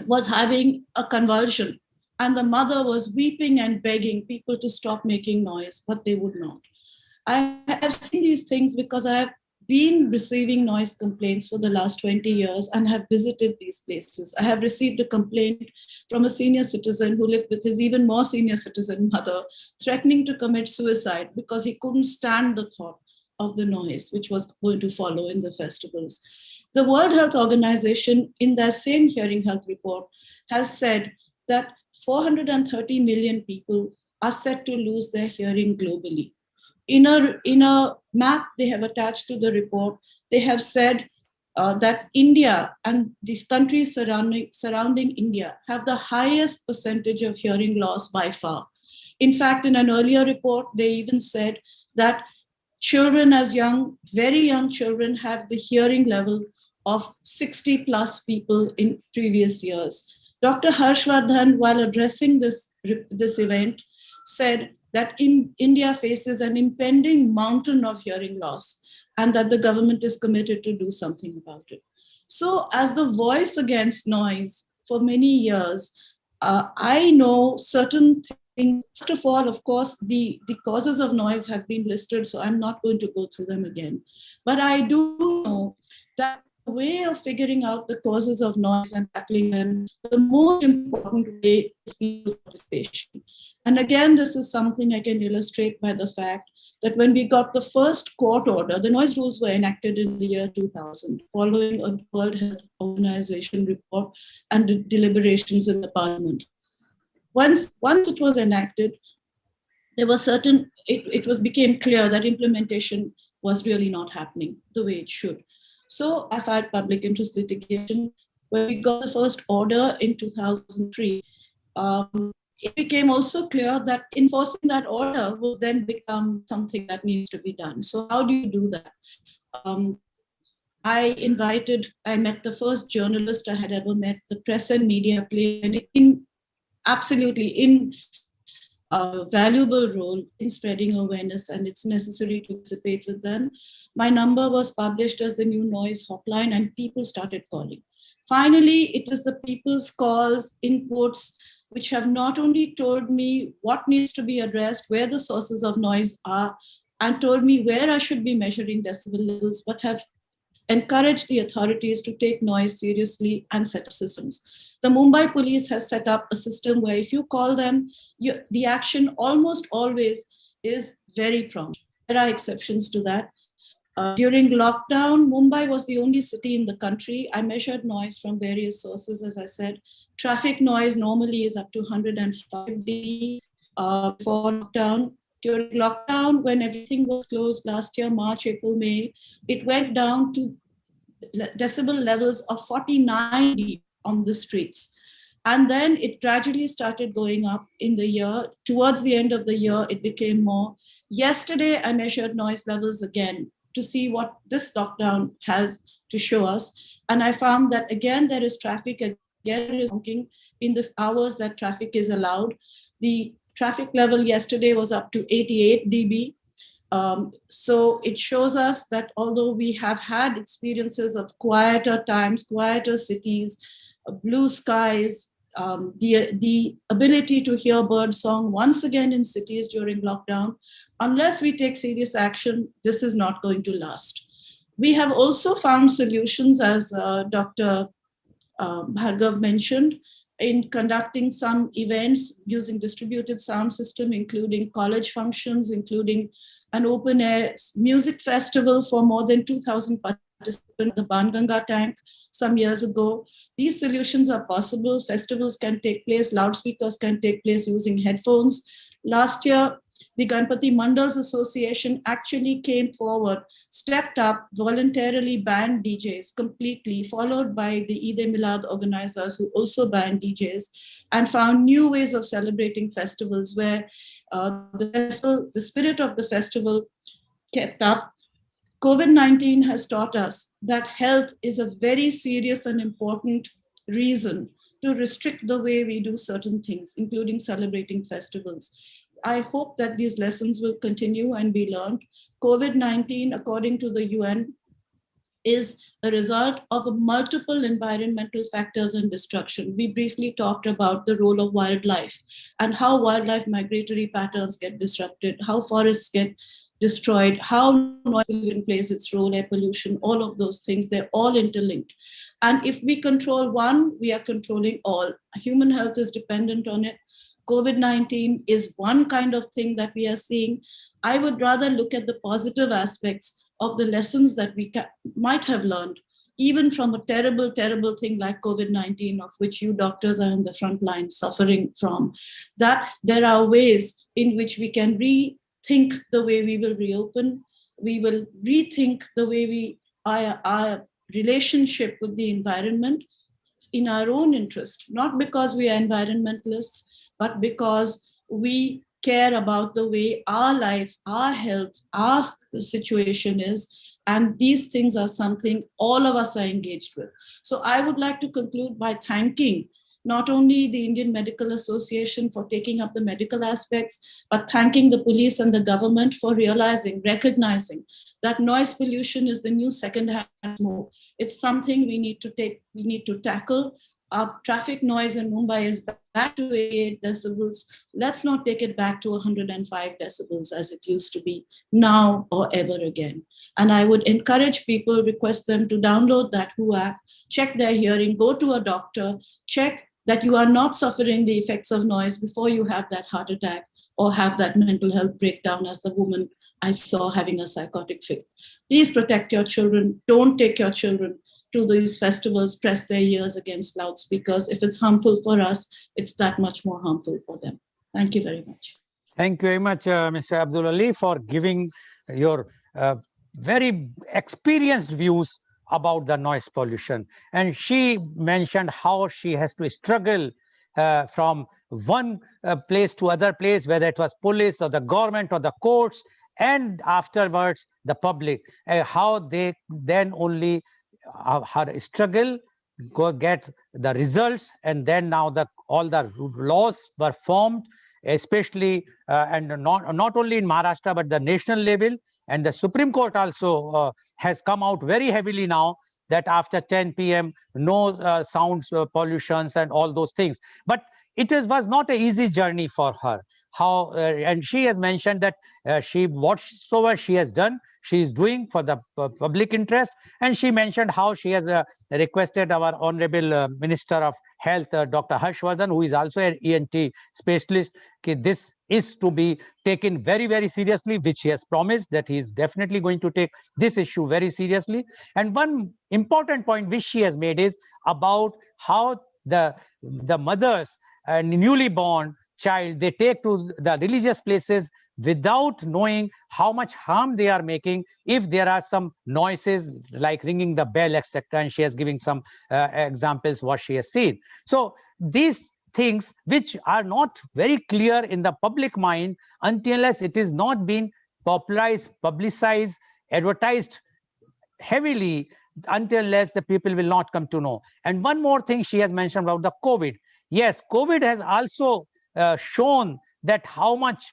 Speaker 4: was having a convulsion, and the mother was weeping and begging people to stop making noise, but they would not. I have seen these things because I have been receiving noise complaints for the last 20 years and have visited these places. I have received a complaint from a senior citizen who lived with his even more senior citizen mother, threatening to commit suicide because he couldn't stand the thought of the noise which was going to follow in the festivals. The World Health Organization, in their same hearing health report, has said that 430 million people are set to lose their hearing globally. In a map they have attached to the report, they have said that India and these countries surrounding India have the highest percentage of hearing loss by far. In fact, in an earlier report, they even said that children very young children have the hearing level of 60 plus people in previous years. Dr. Harshvardhan, while addressing this event, said that India faces an impending mountain of hearing loss and that the government is committed to do something about it. So as the voice against noise for many years, I know certain First of all, of course, the causes of noise have been listed, so I'm not going to go through them again. But I do know that the way of figuring out the causes of noise and tackling them, the most important way is people's participation. And again, this is something I can illustrate by the fact that when we got the first court order, the noise rules were enacted in the year 2000, following a World Health Organization report and the deliberations in the parliament. Once it was enacted, there were became clear that implementation was really not happening the way it should. So I filed public interest litigation. When we got the first order in 2003, it became also clear that enforcing that order will then become something that needs to be done. So how do you do that? I met the first journalist I had ever met. The press and media played an absolutely valuable role in spreading awareness, and it's necessary to participate with them. My number was published as the new noise hotline, and people started calling. Finally, it is the people's calls, inputs, which have not only told me what needs to be addressed, where the sources of noise are, and told me where I should be measuring decibel levels, but have encouraged the authorities to take noise seriously and set up systems. The Mumbai police has set up a system where if you call them, the action almost always is very prompt. There are exceptions to that. During lockdown, Mumbai was the only city in the country. I measured noise from various sources, as I said. Traffic noise normally is up to 105 dB before lockdown. During lockdown, when everything was closed last year, March, April, May, it went down to decibel levels of 49 dB on the streets. And then it gradually started going up in the year. Towards the end of the year, it became more. Yesterday, I measured noise levels again to see what this lockdown has to show us. And I found that again, there is traffic, again, there is honking in the hours that traffic is allowed. The traffic level yesterday was up to 88 dB. So it shows us that although we have had experiences of quieter times, quieter cities, blue skies, the ability to hear bird song once again in cities during lockdown, unless we take serious action, this is not going to last. We have also found solutions, as Dr. Bhargav mentioned, in conducting some events using distributed sound system, including college functions, including an open air music festival for more than 2,000 participants at the Banganga tank some years ago. These solutions are possible. Festivals can take place, loudspeakers can take place using headphones. Last year, the Ganpati Mandals Association actually came forward, stepped up, voluntarily banned DJs completely, followed by the Eid-e-Milad organizers who also banned DJs, and found new ways of celebrating festivals where the spirit of the festival kept up. COVID-19 has taught us that health is a very serious and important reason to restrict the way we do certain things, including celebrating festivals. I hope that these lessons will continue and be learned. COVID-19, according to the UN, is a result of multiple environmental factors and destruction. We briefly talked about the role of wildlife and how wildlife migratory patterns get disrupted, how forests get destroyed, how noise pollution plays its role, air pollution, all of those things, they're all interlinked. And if we control one, we are controlling all. Human health is dependent on it. COVID-19 is one kind of thing that we are seeing. I would rather look at the positive aspects of the lessons that we might have learned, even from a terrible, terrible thing like COVID-19, of which you doctors are in the front line suffering from, that there are ways in which we can rethink the way we will reopen. We will rethink the way our relationship with the environment in our own interest, not because we are environmentalists, but because we care about the way our life, our health, our situation is. And these things are something all of us are engaged with. So I would like to conclude by thanking not only the Indian Medical Association for taking up the medical aspects, but thanking the police and the government for recognizing that noise pollution is the new second-hand smoke. It's something we need to tackle. Our traffic noise in Mumbai is back to 88 decibels. Let's not take it back to 105 decibels as it used to be now or ever again. And I would encourage people, request them to download that WHO app, check their hearing, go to a doctor, check that you are not suffering the effects of noise before you have that heart attack or have that mental health breakdown as the woman I saw having a psychotic fit. Please protect your children. Don't take your children to these festivals, press their ears against loudspeakers. If it's harmful for us, it's that much more harmful for them. Thank you very much.
Speaker 1: Thank you very much, Mr. Abdul Ali, for giving your very experienced views about the noise pollution. And she mentioned how she has to struggle from one place to other place, whether it was police or the government or the courts, and afterwards the public, how they then only her struggle go get the results, and then now all the laws were formed, especially and not only in Maharashtra but the national level, and the Supreme Court also has come out very heavily now that after 10 p.m. no sounds pollutions and all those things. But was not an easy journey for her. How and she has mentioned that she whatsoever she has done, she is doing for the public interest. And she mentioned how she has requested our Honorable Minister of Health, Dr. Harshvardhan, who is also an ENT specialist, this is to be taken very, very seriously, which he has promised that he is definitely going to take this issue very seriously. And one important point which she has made is about how the mothers and newly born child, they take to the religious places without knowing how much harm they are making if there are some noises like ringing the bell, etc. And she has given some examples what she has seen. So these things which are not very clear in the public mind unless it is not been popularized, publicized, advertised heavily, unless the people will not come to know. And one more thing she has mentioned about the COVID. Yes, COVID has also shown that how much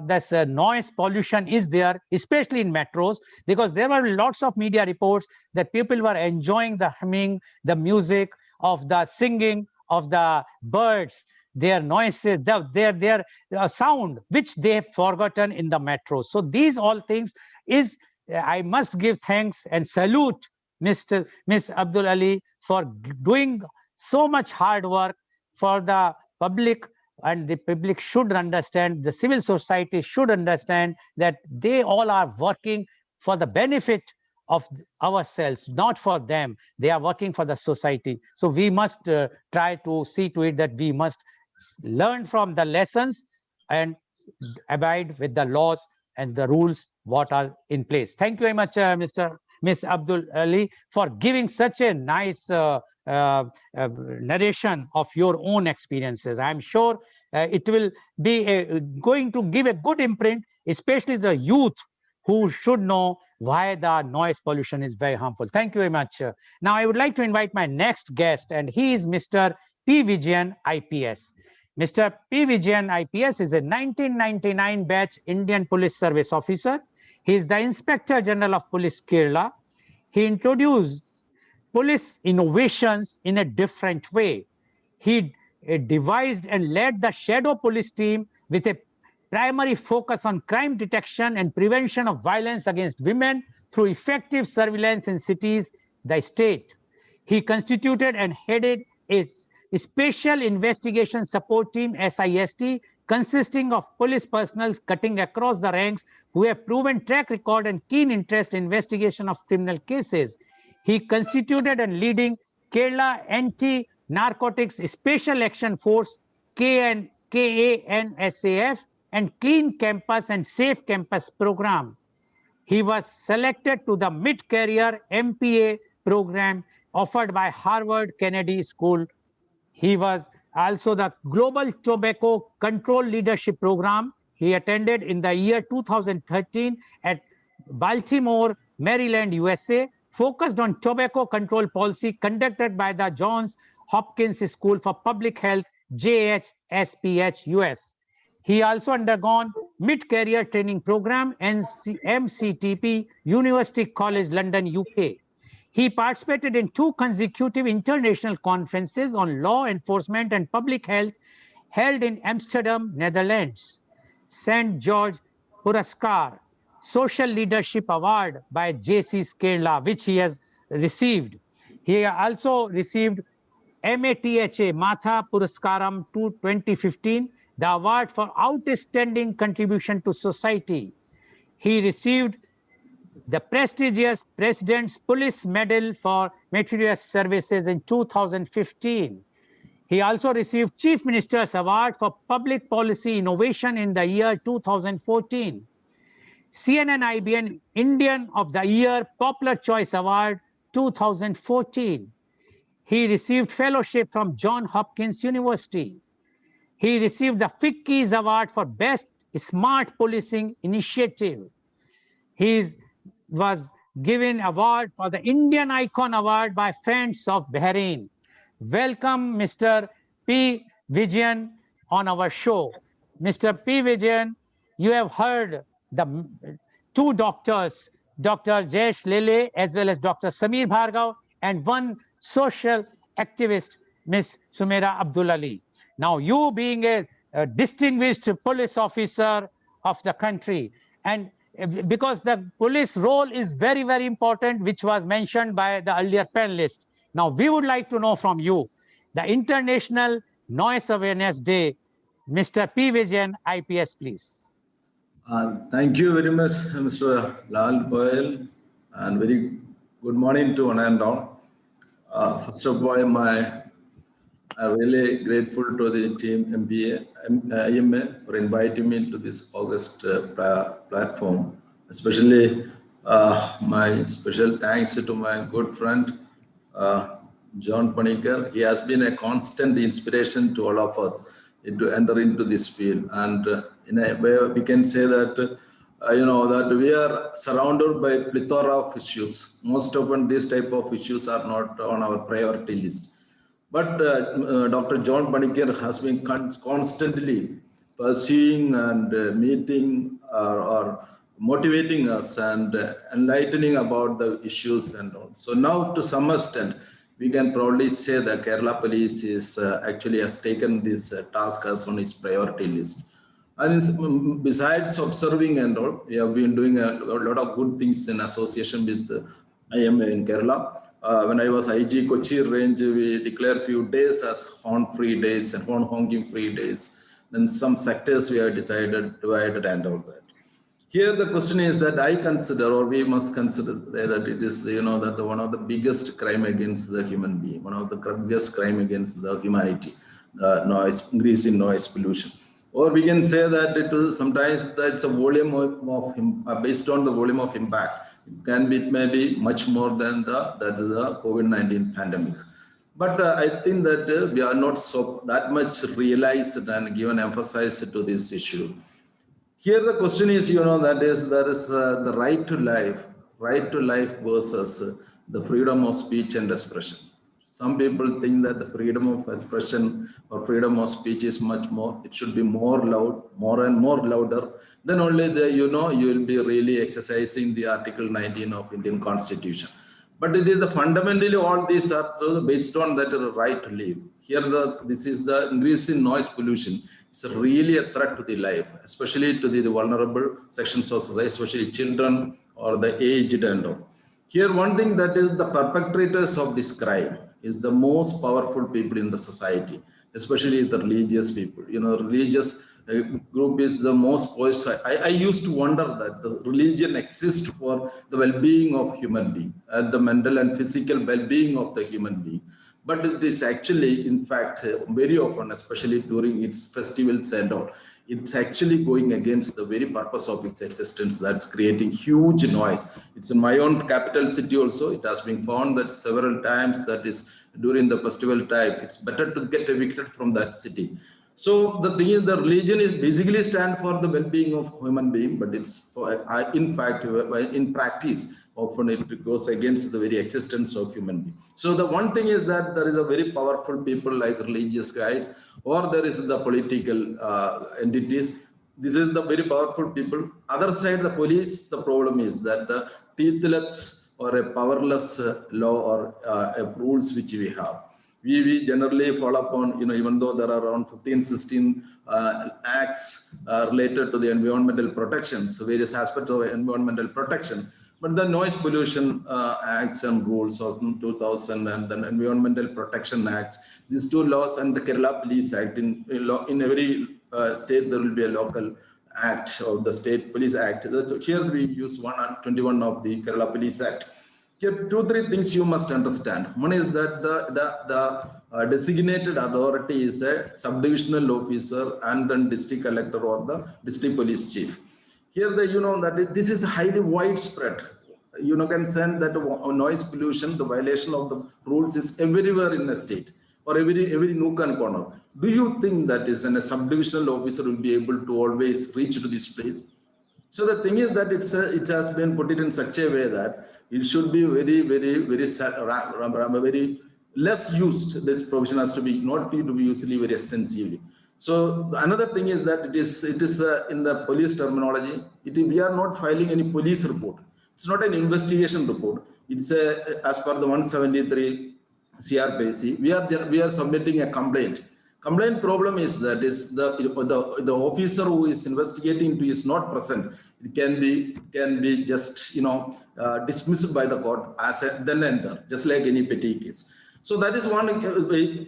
Speaker 1: this noise pollution is there, especially in metros, because there were lots of media reports that people were enjoying the humming, the music of the singing of the birds, their noises, their sound, which they have forgotten in the metros. So these all things is, I must give thanks and salute Miss Abdul Ali for doing so much hard work for the public. And the public should understand, the civil society should understand that they all are working for the benefit of ourselves, not for them. They are working for the society. So we must try to see to it that we must learn from the lessons and abide with the laws and the rules what are in place. Thank you very much, Miss Abdul Ali, for giving such a nice narration of your own experiences. I'm sure it will be going to give a good imprint, especially the youth who should know why the noise pollution is very harmful. Thank you very much. Now, I would like to invite my next guest, and he is Mr. P. Vijayan, IPS. Mr. P. Vijayan, IPS, is a 1999 batch Indian Police Service officer. He is the Inspector General of Police, Kerala. He introduced police innovations in a different way. He devised and led the shadow police team with a primary focus on crime detection and prevention of violence against women through effective surveillance in cities, the state. He constituted and headed a Special Investigation Support Team, SIST, consisting of police personnel cutting across the ranks who have proven track record and keen interest in investigation of criminal cases. He constituted and leading Kerala Anti-Narcotics Special Action Force, KANSAF, and Clean Campus and Safe Campus program. He was selected to the mid-career MPA program offered by Harvard Kennedy School. He was also the Global Tobacco Control Leadership Program. He attended in the year 2013 at Baltimore, Maryland, USA, focused on tobacco control policy conducted by the Johns Hopkins School for Public Health, JHSPH, US. He also undergone mid-career training program, MCTP, University College London, UK. He participated in 2 consecutive international conferences on law enforcement and public health held in Amsterdam, Netherlands. St. George Puraskar, Social Leadership Award by J.C. Kerala, which he has received. He also received MATHA, Matha Puraskaram 2015, the award for outstanding contribution to society. He received the prestigious President's Police Medal for Meritorious Services in 2015. He also received Chief Minister's Award for Public Policy Innovation in the year 2014. CNN IBN Indian of the Year Popular Choice Award 2014. He received fellowship from Johns Hopkins University. He received the Fickies Award for Best Smart Policing Initiative. He was given award for the Indian Icon Award by Friends of Bahrain. Welcome, Mr. P. Vijayan, on our show. Mr. P. Vijayan, you have heard the 2 doctors, Dr. Jayesh Lele as well as Dr. Samir Bhargav, and 1 social activist, Ms. Sumera Abdul Ali. Now, you being a distinguished police officer of the country, and because the police role is very, very important, which was mentioned by the earlier panelists. Now, we would like to know from you, the International Noise Awareness Day, Mr. P. Vijayan, IPS, please.
Speaker 5: Thank you very much, Mr. Lal Goel, and very good morning to one and all. First of all, I'm really grateful to the team IMA for inviting me to this August platform. Especially my special thanks to my good friend, John Panikkar. He has been a constant inspiration to all of us to enter into this field. And in a way, we can say that, that we are surrounded by a plethora of issues. Most often, these type of issues are not on our priority list. But Dr. John Panikkar has been constantly pursuing and meeting or motivating us and enlightening about the issues and all. So now, to some extent, we can probably say that Kerala Police is actually has taken this task as on its priority list. And besides observing and all, we have been doing a lot of good things in association with IMA in Kerala. When I was IG Kochi range, we declared few days as horn-free days and horn-honking-free days. Then some sectors we have divided and all that. Here the question is that I consider, or we must consider, that it is, that one of the biggest crime against the human being, one of the biggest crime against the humanity, noise, increase in noise pollution. Or we can say that it is sometimes that's a volume of based on the volume of impact. It can be maybe much more than the COVID-19 pandemic. But I think that we are not so that much realized and given emphasis to this issue. Here the question is, there is the right to life versus the freedom of speech and expression. Some people think that the freedom of expression or freedom of speech is much more, it should be more loud, more and more louder. Then only you will be really exercising the Article 19 of Indian Constitution. But it is the fundamentally all these are based on that right to live. Here this is the increase in noise pollution. It's really a threat to the life, especially to the vulnerable sections of society, especially children or the aged and all. Here one thing that is the perpetrators of this crime is the most powerful people in the society, especially the religious people. Religious group is the most poised. I used to wonder that the religion exists for the well-being of human being, the mental and physical well-being of the human being. But it is actually, in fact, very often, especially during its festivals and all, it's actually going against the very purpose of its existence. That's creating huge noise. It's in my own capital city also. It has been found that several times, that is during the festival time, it's better to get evicted from that city. So the thing is, the religion is basically stand for the well-being of human being, but it's for, in fact, in practice, often it goes against the very existence of human being. So the one thing is that there is a very powerful people like religious guys, or there is the political entities. This is the very powerful people. Other side, the police, the problem is that the teethless or a powerless law or rules which we have. We generally fall upon, even though there are around 15, 16 acts related to the environmental protections, various aspects of environmental protection, but the noise pollution acts and rules of 2000 and the environmental protection acts, these two laws and the Kerala Police Act, in every state there will be a local act of the State Police Act. Here we use 121 of the Kerala Police Act. Here, 2-3 things you must understand. One is that the designated authority is a subdivisional officer and then district collector or the district police chief. Here, that this is highly widespread. You can sense that noise pollution, the violation of the rules is everywhere in the state or every nook and corner. Do you think that is a subdivisional officer will be able to always reach to this place? So the thing is that it has been put it in such a way that it should be very less used. This provision has to be not to be usually very extensively. So another thing is that it is in the police terminology. We are not filing any police report. It's not an investigation report. It's as per the 173 CRPC. We are submitting a complaint. Complaint problem is that the officer who is investigating is not present. It can be just dismissed by the court as a then and there, just like any petty case. So that is one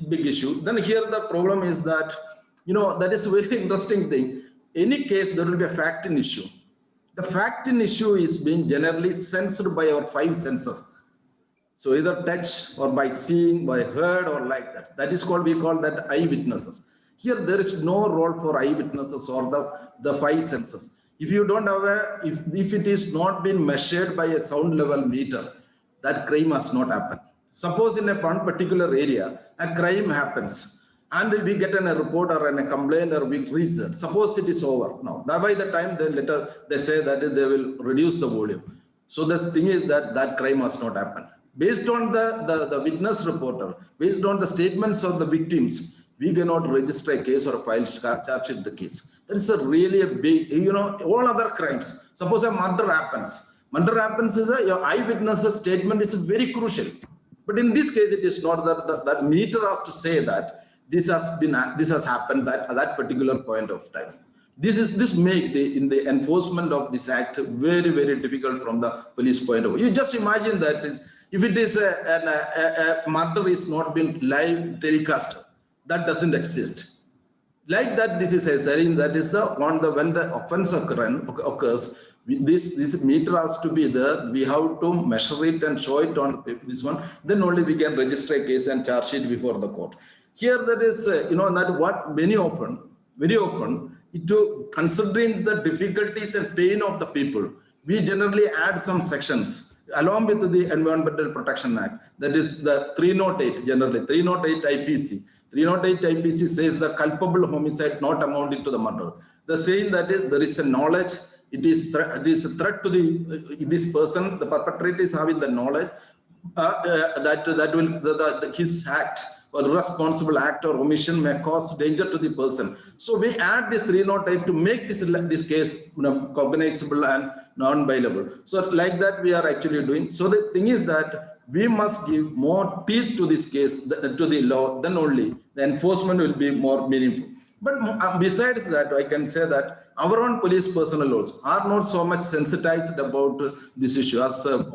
Speaker 5: big issue. Then here the problem is that that is a very interesting thing. Any case there will be a fact-in issue. The fact-in issue is being generally censored by our 5 senses. So either touch or by seeing, by heard or like that. That is we call that eyewitnesses. Here there is no role for eyewitnesses or the 5 senses. If you don't have if it is not been measured by a sound level meter, that crime has not happened. Suppose in one particular area, a crime happens and we get a report or a complaint or we reach that. Suppose it is over. Now, by the time they say that they will reduce the volume. So the thing is that crime has not happened. Based on the witness reporter, based on the statements of the victims, we cannot register a case or file charge in the case. That is really a big, all other crimes. Suppose a murder happens. Murder happens is your eyewitness statement is very crucial. But in this case, it is not that meter has to say that this has happened at that particular point of time. This make in the enforcement of this act very, very difficult from the police point of view. You just imagine that if it is a murder is not been live telecast, that doesn't exist. Like that, this is saying that is when the offense occurs, this meter has to be there. We have to measure it and show it on this one. Then only we can register a case and charge it before the court. Here that is, that what very often, considering the difficulties and pain of the people, we generally add some sections along with the Environmental Protection Act. That is the 308 generally, 308 IPC. 308 IPC says the culpable homicide not amounting to the murder. The saying that there is a knowledge, it is a threat to this person, the perpetrator is having the knowledge that his act or responsible act or omission may cause danger to the person. So we add this 308 to make this case cognizable and non-bailable. So like that we are actually doing. So the thing is that we must give more teeth to this case, to the law, then only the enforcement will be more meaningful. But besides that, I can say that our own police personnel also are not so much sensitized about this issue. As the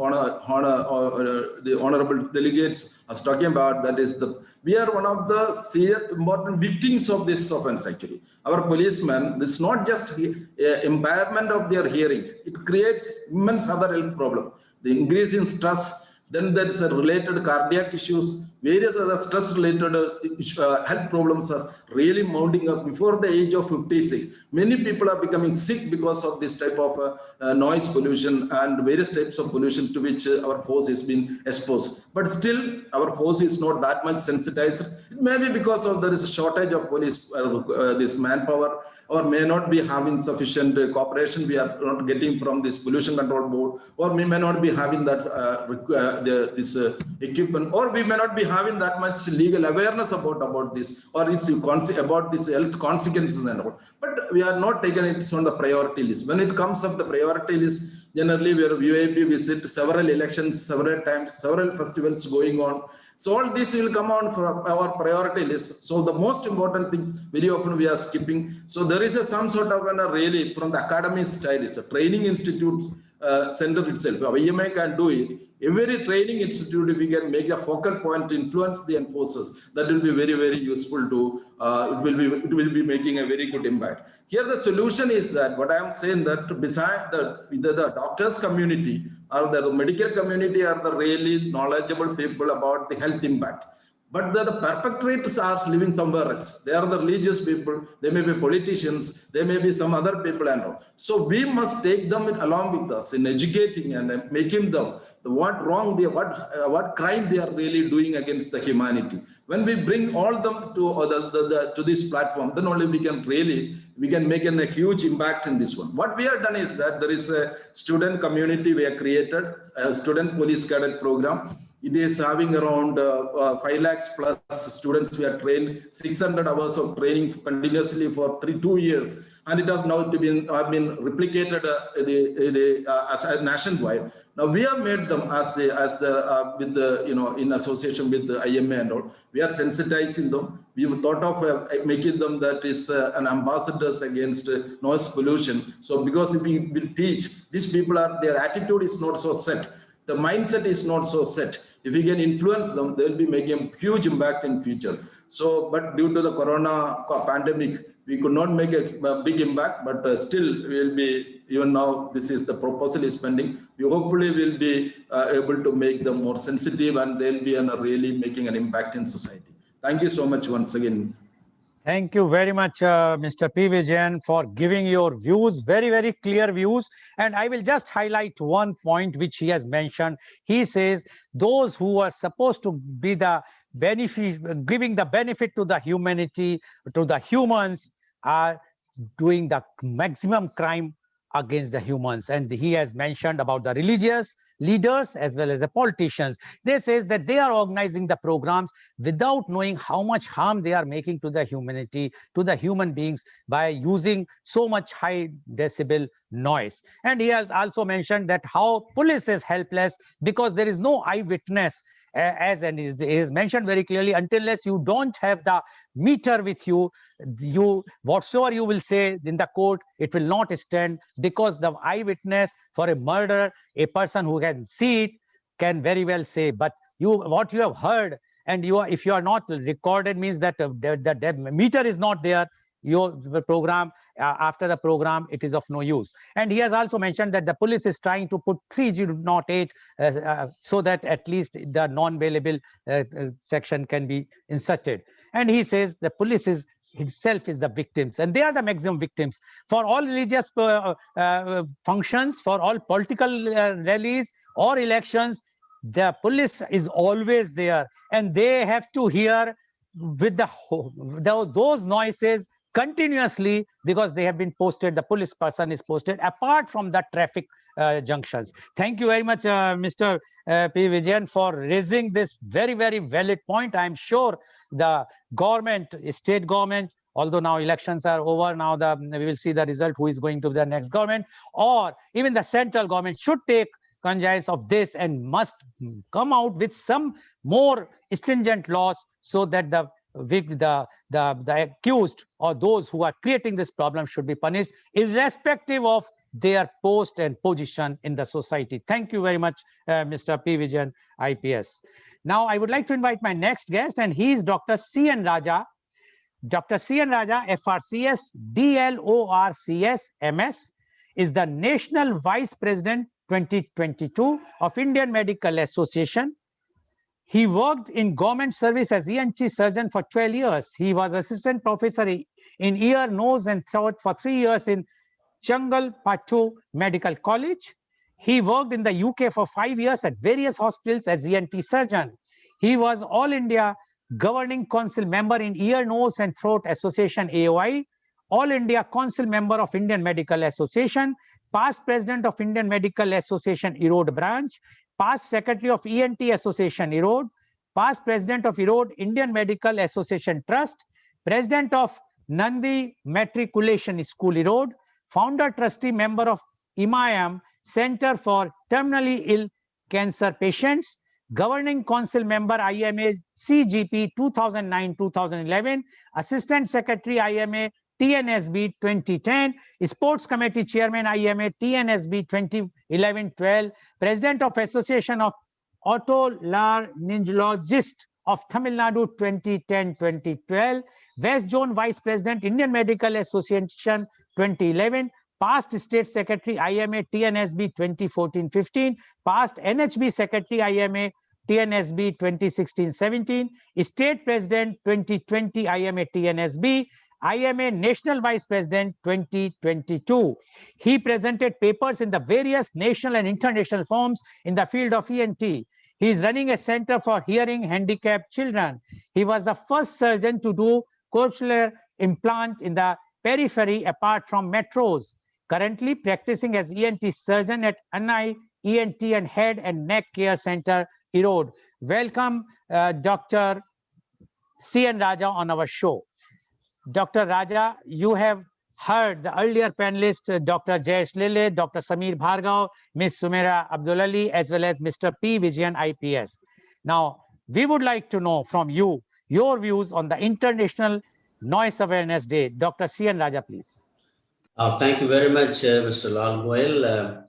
Speaker 5: honorable delegates are talking about, that is we are one of the serious important victims of this offense actually. Our policemen, this is not just impairment of their hearing, it creates immense other health problem. The increase in stress, then there's related cardiac issues, various other stress-related health problems are really mounting up before the age of 56. Many people are becoming sick because of this type of noise pollution and various types of pollution to which our force is being exposed. But still, our force is not that much sensitized. It may be because of there is a shortage of police, this manpower, or may not be having sufficient cooperation we are not getting from this pollution control board, or we may not be having that this equipment, or we may not be having that much legal awareness about this, or it's about this health consequences and all. But we are not taking it on the priority list. When it comes up the priority list, Generally, we are UAP visit several elections, several times, several festivals going on. So all this will come on for our priority list. So the most important things very often we are skipping. So there is some sort of really from the academy side, it's a training institute center itself. Our EMI can do it. Every training institute, if we can make a focal point to influence the enforcers, that will be very, very useful to, it will be making a very good impact. Here the solution is that, what I am saying that beside either the doctors community or the medical community are the really knowledgeable people about the health impact. But the perpetrators are living somewhere else. They are the religious people, they may be politicians, they may be some other people and all. So we must take them along with us in educating and making them what wrong, what crime they are really doing against the humanity. When we bring all them to to this platform, then only we can make a huge impact in this one. What we have done is that there is a student community we have created, a student police cadet program. It is having around 5 lakhs plus students. We have trained 600 hours of training continuously for 2 years, and it has now been replicated as nationwide. Now we have made them with the in association with the IMA and all. We are sensitizing them. We have thought of making them that is an ambassadors against noise pollution. So because if we will teach, these people their attitude is not so set. The mindset is not so set. If we can influence them, they'll be making a huge impact in future. So, but due to the corona pandemic, we could not make a big impact, but still we'll be, even now this is the proposal is pending. We hopefully will be able to make them more sensitive and they'll be really making an impact in society. Thank you so much once again.
Speaker 1: Thank you very much, Mr. P. Vijayan, for giving your views, very, very clear views. And I will just highlight one point which he has mentioned. He says those who are supposed to be the benefit, giving the benefit to the humanity, to the humans, are doing the maximum crime against the humans. And he has mentioned about the religious leaders as well as the politicians. They says that they are organizing the programs without knowing how much harm they are making to the humanity, to the human beings, by using so much high decibel noise. And he has also mentioned that how police is helpless because there is no eyewitness, as and is mentioned very clearly, unless you don't have the meter with you, whatsoever you will say in the court, it will not stand, because the eyewitness for a murder, a person who can see it can very well say, but what you have heard, and if you are not recorded, means that the meter is not there. Your program, after the program, it is of no use. And he has also mentioned that the police is trying to put 3008 so that at least the non-bailable section can be inserted. And he says the police itself is the victims, and they are the maximum victims for all religious functions, for all political rallies or elections. The police is always there, and they have to hear with those noises continuously, because they have been posted, the police person is posted apart from the traffic junctions. Thank you very much, Mr. P. Vijayan, for raising this very, very valid point. I'm sure the government, state government, although now elections are over, now we will see the result, who is going to the next government, or even the central government should take cognizance of this and must come out with some more stringent laws so that the accused or those who are creating this problem should be punished irrespective of their post and position in the society. Thank you very much, Mr. P. Vijayan, IPS. Now, I would like to invite my next guest, and he is Dr. C.N. Raja. Dr. C.N. Raja, FRCS, DLORCS, MS, is the National Vice President 2022 of Indian Medical Association. He worked in government service as ENT surgeon for 12 years. He was assistant professor in ear, nose, and throat for 3 years in Changalpattu Medical College. He worked in the UK for 5 years at various hospitals as ENT surgeon. He was All India Governing Council member in Ear, Nose, and Throat Association, AOI, All India Council member of Indian Medical Association, past president of Indian Medical Association Erode branch, past secretary of ENT Association Erode, past president of Erode Indian Medical Association Trust, president of Nandi Matriculation School Erode, founder trustee member of IMAYAM, Center for Terminally Ill Cancer Patients, Governing Council Member IMA CGP 2009-2011, Assistant Secretary IMA TNSB 2010, Sports Committee Chairman IMA TNSB 2011-12, President of Association of Otolaryngologists of Tamil Nadu 2010-2012, West Zone Vice President Indian Medical Association 2011, past State Secretary IMA TNSB 2014-15, past NHB Secretary IMA TNSB 2016-17, State President 2020 IMA TNSB, IMA National Vice President 2022. He presented papers in the various national and international forums in the field of ENT. He is running a center for hearing handicapped children. He was the first surgeon to do cochlear implant in the periphery apart from metros. Currently practicing as ENT surgeon at Annai ENT and Head and Neck Care Center, Erode. Welcome, Dr. C.N. Raja on our show. Dr. Raja, you have heard the earlier panelists, Dr. Jayesh Lele, Dr. Samir Bhargav, Ms. Sumera Abdulali, as well as Mr. P. Vijayan, IPS. Now, we would like to know from you your views on the International Noise Awareness Day. Dr. C.N. Raja, please.
Speaker 6: Thank you very much, Mr. Lal Goel.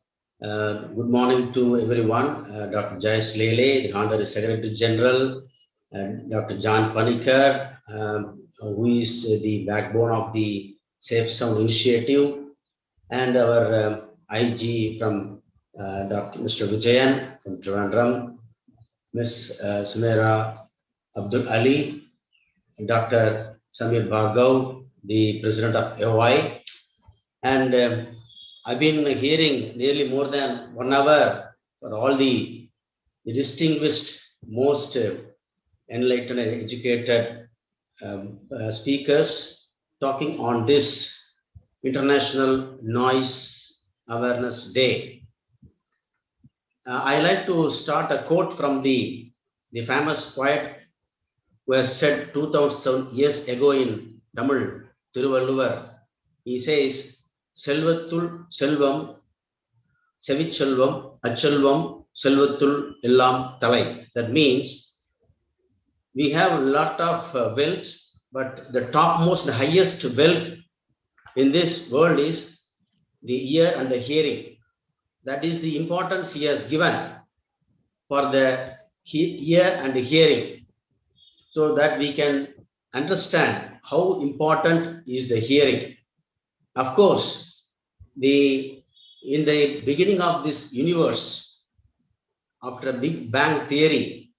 Speaker 6: Good morning to everyone. Dr. Jayesh Lele, the Honorary Secretary General, and Dr. John Panikar, who is the backbone of the Safe Sound Initiative, and our IG from Mr. Vijayan from Trivandrum, Ms. Sumera Abdul Ali, Dr. Samir Bhargav, the President of AOI. And I've been hearing nearly more than 1 hour for all the distinguished, most enlightened and educated speakers talking on this International Noise Awareness Day. I like to start a quote from the famous poet who has said 2000 years ago in Tamil, Thiruvalluvar. He says, Selvathul Selvam, Sevichelvam, Achelvam, Selvathul Illam Talai. That means we have a lot of wealth, but the topmost, the highest wealth in this world is the ear and the hearing. That is the importance he has given for the ear and the hearing, so that we can understand how important is the hearing. Of course, in the beginning of this universe, after a Big Bang theory,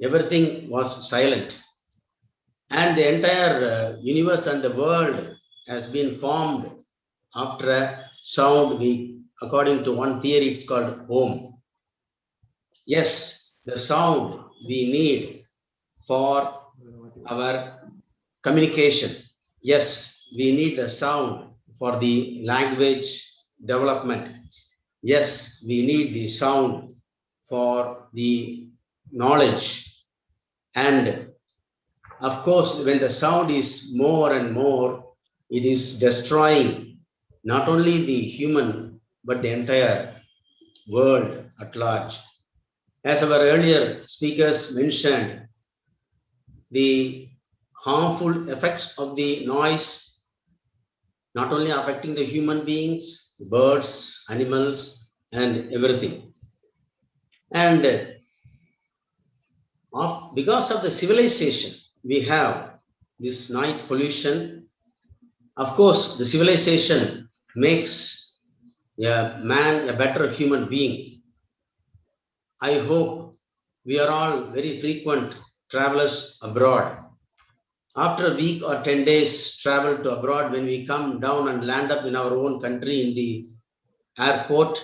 Speaker 6: everything was silent. And the entire universe and the world has been formed after a sound. According to one theory, it's called Om. Yes, the sound we need for our communication. Yes, we need the sound for the language development. Yes, we need the sound for the knowledge. And of course, when the sound is more and more, it is destroying not only the human, but the entire world at large. As our earlier speakers mentioned, the harmful effects of the noise not only affecting the human beings, birds, animals, and everything. And because of the civilization, we have this noise pollution. Of course, the civilization makes a man a better human being. I hope we are all very frequent travelers abroad. After a week or 10 days travel to abroad, when we come down and land up in our own country in the airport,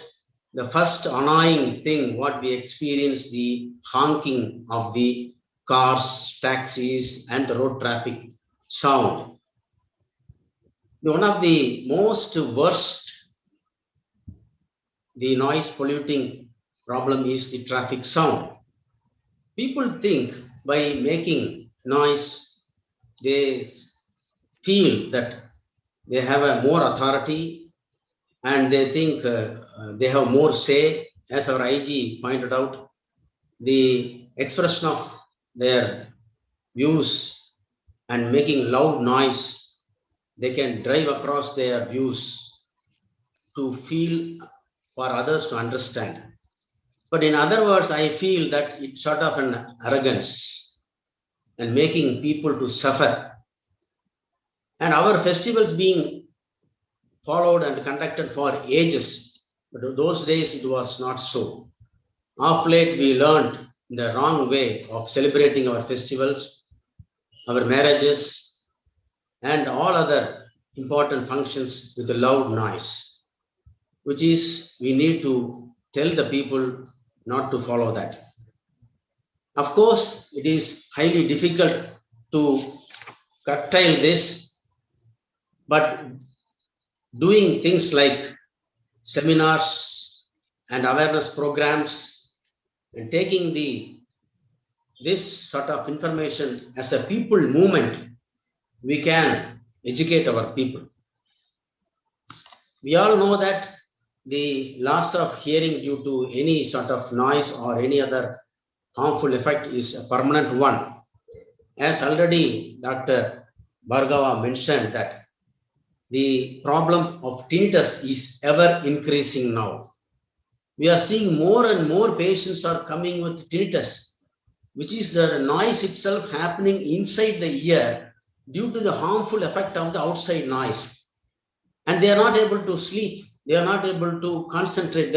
Speaker 6: the first annoying thing what we experience, the honking of the cars, taxis, and the road traffic sound. One of the most worst, the noise polluting problem is the traffic sound. People think by making noise, they feel that they have a more authority and they think they have more say. As our IG pointed out, the expression of their views and making loud noise, they can drive across their views to feel for others to understand. But in other words, I feel that it's sort of an arrogance and making people to suffer. And our festivals being followed and conducted for ages, but those days it was not so. Of late, we learned the wrong way of celebrating our festivals, our marriages, and all other important functions with a loud noise, which is we need to tell the people not to follow that. Of course, it is highly difficult to curtail this, but doing things like seminars and awareness programs and taking this sort of information as a people movement, we can educate our people. We all know that the loss of hearing due to any sort of noise or any other harmful effect is a permanent one. As already Dr. Bhargava mentioned, that the problem of tinnitus is ever increasing now. We are seeing more and more patients are coming with tinnitus, which is the noise itself happening inside the ear due to the harmful effect of the outside noise. And they are not able to sleep. They are not able to concentrate.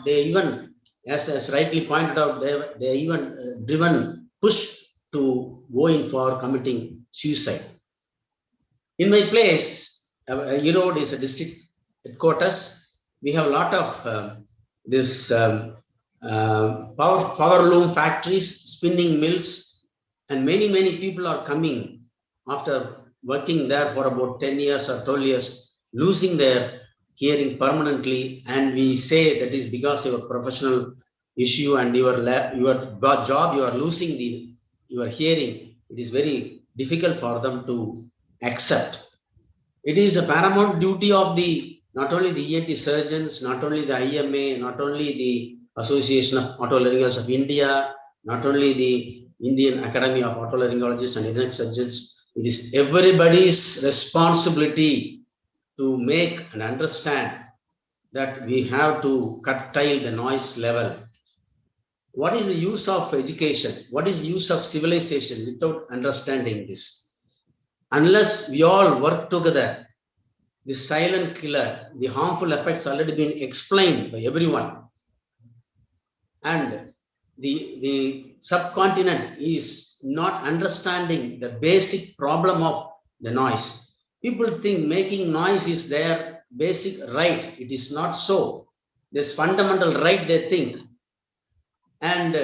Speaker 6: They even, as rightly pointed out, they even driven, pushed to go in for committing suicide. In my place, Erode is a district headquarters. We have a lot of power loom factories, spinning mills, and many people are coming after working there for about 10 years or 12 years, losing their hearing permanently. And we say that is because of a professional issue and your job, you are losing your hearing. It is very difficult for them to accept. It is a paramount duty of not only the ENT surgeons, not only the IMA, not only the Association of Otolaryngologists of India, not only the Indian Academy of Otolaryngologists and Internet Surgeons. It is everybody's responsibility to make and understand that we have to curtail the noise level. What is the use of education? What is the use of civilization without understanding this? Unless we all work together, the silent killer, the harmful effects already been explained by everyone. And the subcontinent is not understanding the basic problem of the noise. People think making noise is their basic right. It is not so. This fundamental right they think. And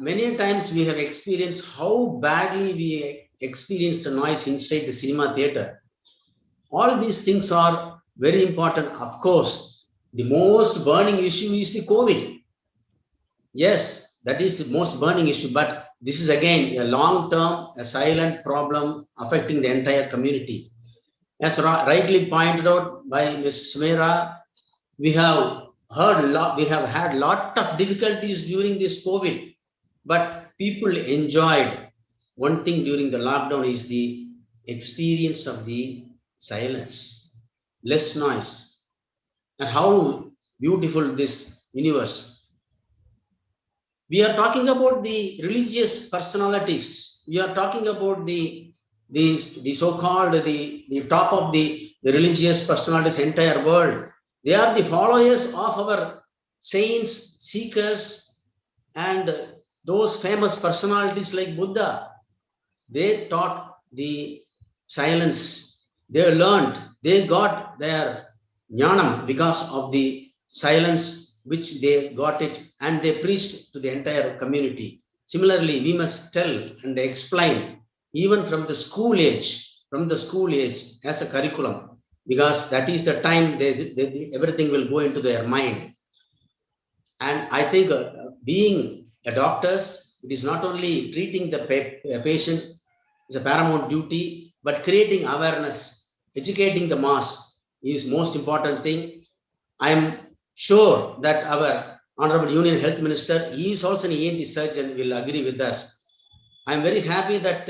Speaker 6: many times we have experienced how badly we experience the noise inside the cinema theater. All these things are very important. Of course, the most burning issue is the COVID. Yes, that is the most burning issue, but this is again a long-term, a silent problem affecting the entire community. As rightly pointed out by Ms. Smera, we have had a lot of difficulties during this COVID, but people enjoyed. One thing during the lockdown is the experience of the silence, less noise, and how beautiful this universe. We are talking about the religious personalities. We are talking about the so-called the top of the religious personalities entire world. They are the followers of our saints, seekers, and those famous personalities like Buddha. They taught the silence. They learned. They got their jnanam because of the silence which they got it, and they preached to the entire community. Similarly, we must tell and explain even from the school age as a curriculum, because that is the time everything will go into their mind. And I think being a doctors, it is not only treating the patient is a paramount duty, but creating awareness, educating the mass is most important thing. I am sure that our Honorable Union Health Minister, he is also an ENT surgeon, will agree with us. I am very happy that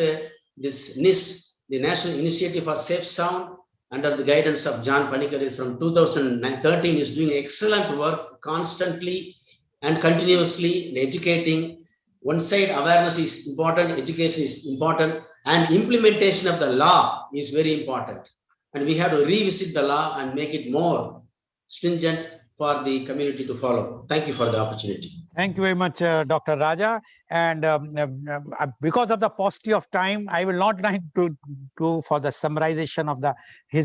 Speaker 6: this NIS, the National Initiative for Safe Sound, under the guidance of John Panikkar, is from 2013, is doing excellent work constantly and continuously in educating. One side, awareness is important, education is important, and implementation of the law is very important. And we have to revisit the law and make it more stringent for the community to follow. Thank you for the opportunity.
Speaker 1: Thank you very much, Dr. Raja. And because of the paucity of time, I will not like to go for the summarization of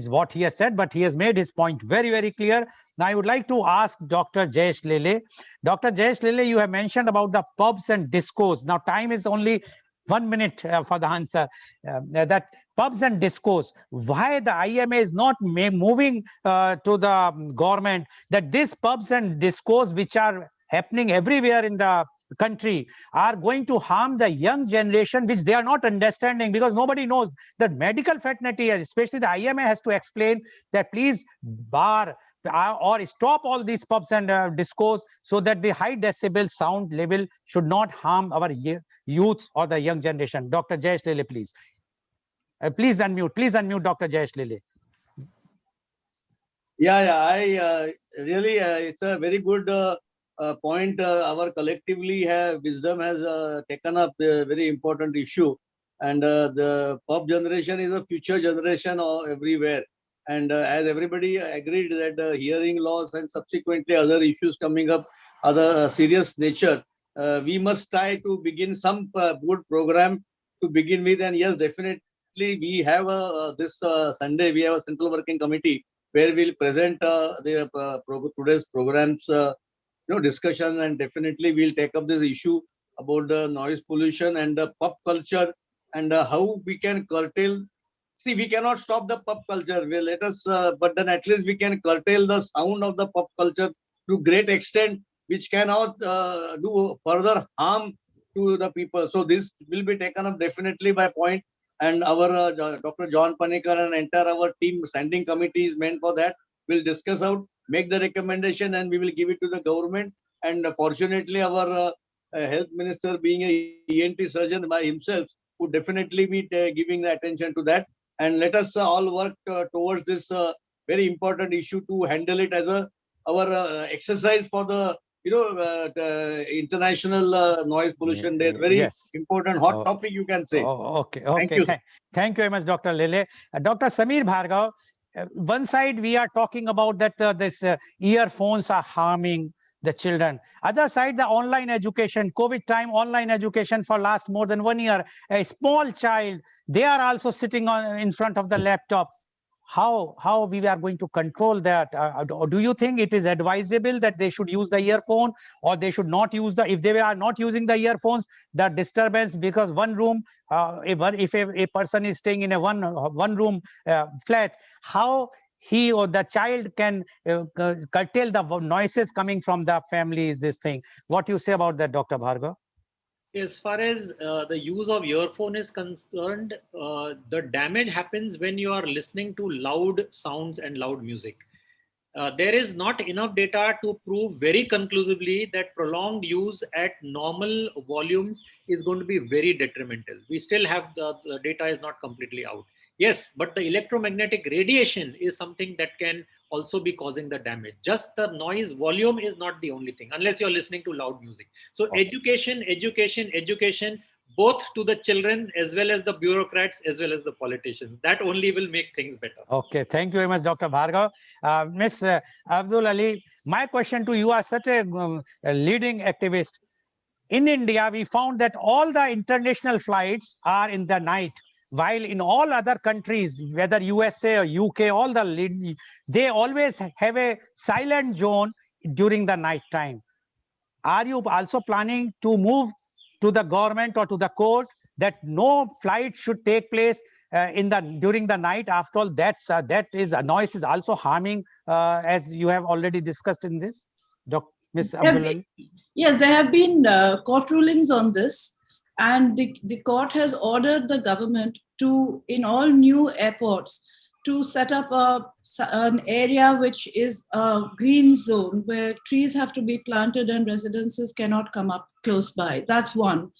Speaker 1: what he has said, but he has made his point very, very clear. Now, I would like to ask Dr. Jayesh Lele. Dr. Jayesh Lele, you have mentioned about the pubs and discos. Now, time is only 1 minute for the answer. That pubs and discos, why the IMA is not moving to the government that these pubs and discos, which are happening everywhere in the country, are going to harm the young generation, which they are not understanding, because nobody knows that medical fraternity, especially the IMA, has to explain that please bar or stop all these pubs and discos, so that the high decibel sound level should not harm our youth or the young generation. Dr. Jayesh Lele, please. Please unmute Dr. Jayesh Lele.
Speaker 2: I really, it's a very good point. Our collectively wisdom has taken up a very important issue, and the pop generation is a future generation everywhere. And as everybody agreed that hearing loss and subsequently other issues coming up, other serious nature, we must try to begin some good program to begin with. And yes, definitely we have this Sunday we have a central working committee where we'll present today's programs, discussion, and definitely we'll take up this issue about the noise pollution and the pub culture, and how we can curtail. See, we cannot stop the pub culture. Well, but then at least we can curtail the sound of the pub culture to great extent, which cannot do further harm to the people. So this will be taken up definitely by point, and our Dr. John Panikkar and entire our team standing committee is meant for that. We'll discuss out, make the recommendation, and we will give it to the government. And fortunately, our health minister, being a ENT surgeon by himself, would definitely be giving the attention to that. And let us all work towards this very important issue to handle it as our exercise for the the International Noise Pollution Day. Very important hot topic, you can say.
Speaker 1: Okay. Thank you very much, Dr. Lele. Dr. Sameer Bhargav, one side we are talking about that this earphones are harming the children. Other side, the online education, COVID time online education for last more than 1 year. A small child, they are also sitting in front of the laptop. How we are going to control that? Do you think it is advisable that they should use the earphone, or they should not use if they are not using the earphones, the disturbance, because one room, if a person is staying in a one room flat, how he or the child can curtail the noises coming from the family, this thing? What do you say about that, Dr. Bhargav?
Speaker 3: As far as the use of earphone is concerned, the damage happens when you are listening to loud sounds and loud music. There is not enough data to prove very conclusively that prolonged use at normal volumes is going to be very detrimental. We still have the data is not completely out. Yes, but the electromagnetic radiation is something that can also be causing the damage. Just the noise volume is not the only thing, unless you're listening to loud music. So education, both to the children as well as the bureaucrats as well as the politicians. That only will make things better.
Speaker 1: Okay, thank you very much, Dr. Bhargav. Ms. Abdul Ali, my question to you are such a leading activist. In India, we found that all the international flights are in the night, while in all other countries, whether USA or UK, they always have a silent zone during the night time. Are you also planning to move to the government or to the court that no flight should take place during the night? After all, that noise is also harming, as you have already discussed in this, Ms. Abdul.
Speaker 4: Yes, there have been court rulings on this, and the court has ordered the government to, in all new airports, to set up an area which is a green zone where trees have to be planted and residences cannot come up close by. That's one.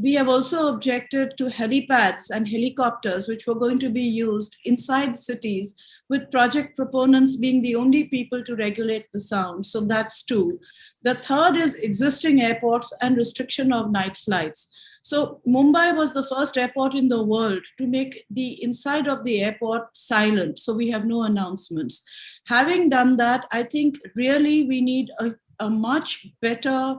Speaker 4: We have also objected to helipads and helicopters, which were going to be used inside cities, with project proponents being the only people to regulate the sound. So that's two. The third is existing airports and restriction of night flights. So Mumbai was the first airport in the world to make the inside of the airport silent. So we have no announcements. Having done that, I think really we need a much better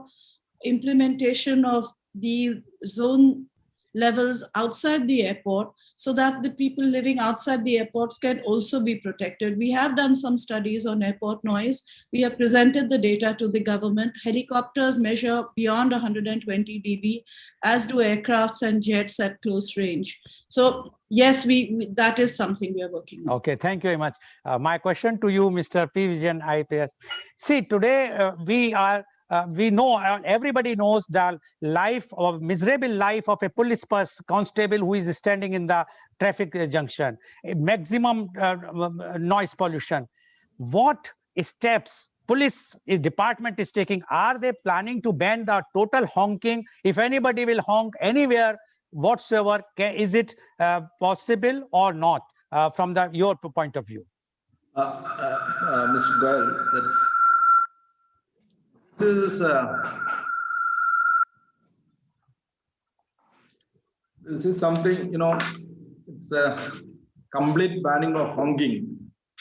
Speaker 4: implementation of the zone levels outside the airport so that the people living outside the airports can also be protected. We have done some studies on airport noise. We have presented the data to the government. Helicopters measure beyond 120 dB, as do aircrafts and jets at close range. So yes, that is something we are working on.
Speaker 1: Okay, thank you very much. My question to you, Mr. P. Vijayan IPS. See, today we know, everybody knows the life or miserable life of a police constable who is standing in the traffic junction, maximum noise pollution. What steps police department is taking? Are they planning to ban the total honking? If anybody will honk anywhere whatsoever, is it possible or not from your point of view?
Speaker 5: Mr. Goel, this is something, it's a complete banning of honking.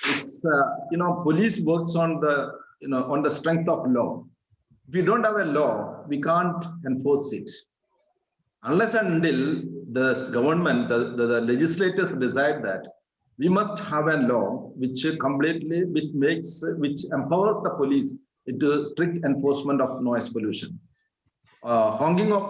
Speaker 5: It's, police works on the strength of law. If we don't have a law, we can't enforce it. Unless and until the government, the legislators decide that we must have a law which empowers the police into strict enforcement of noise pollution. Honking of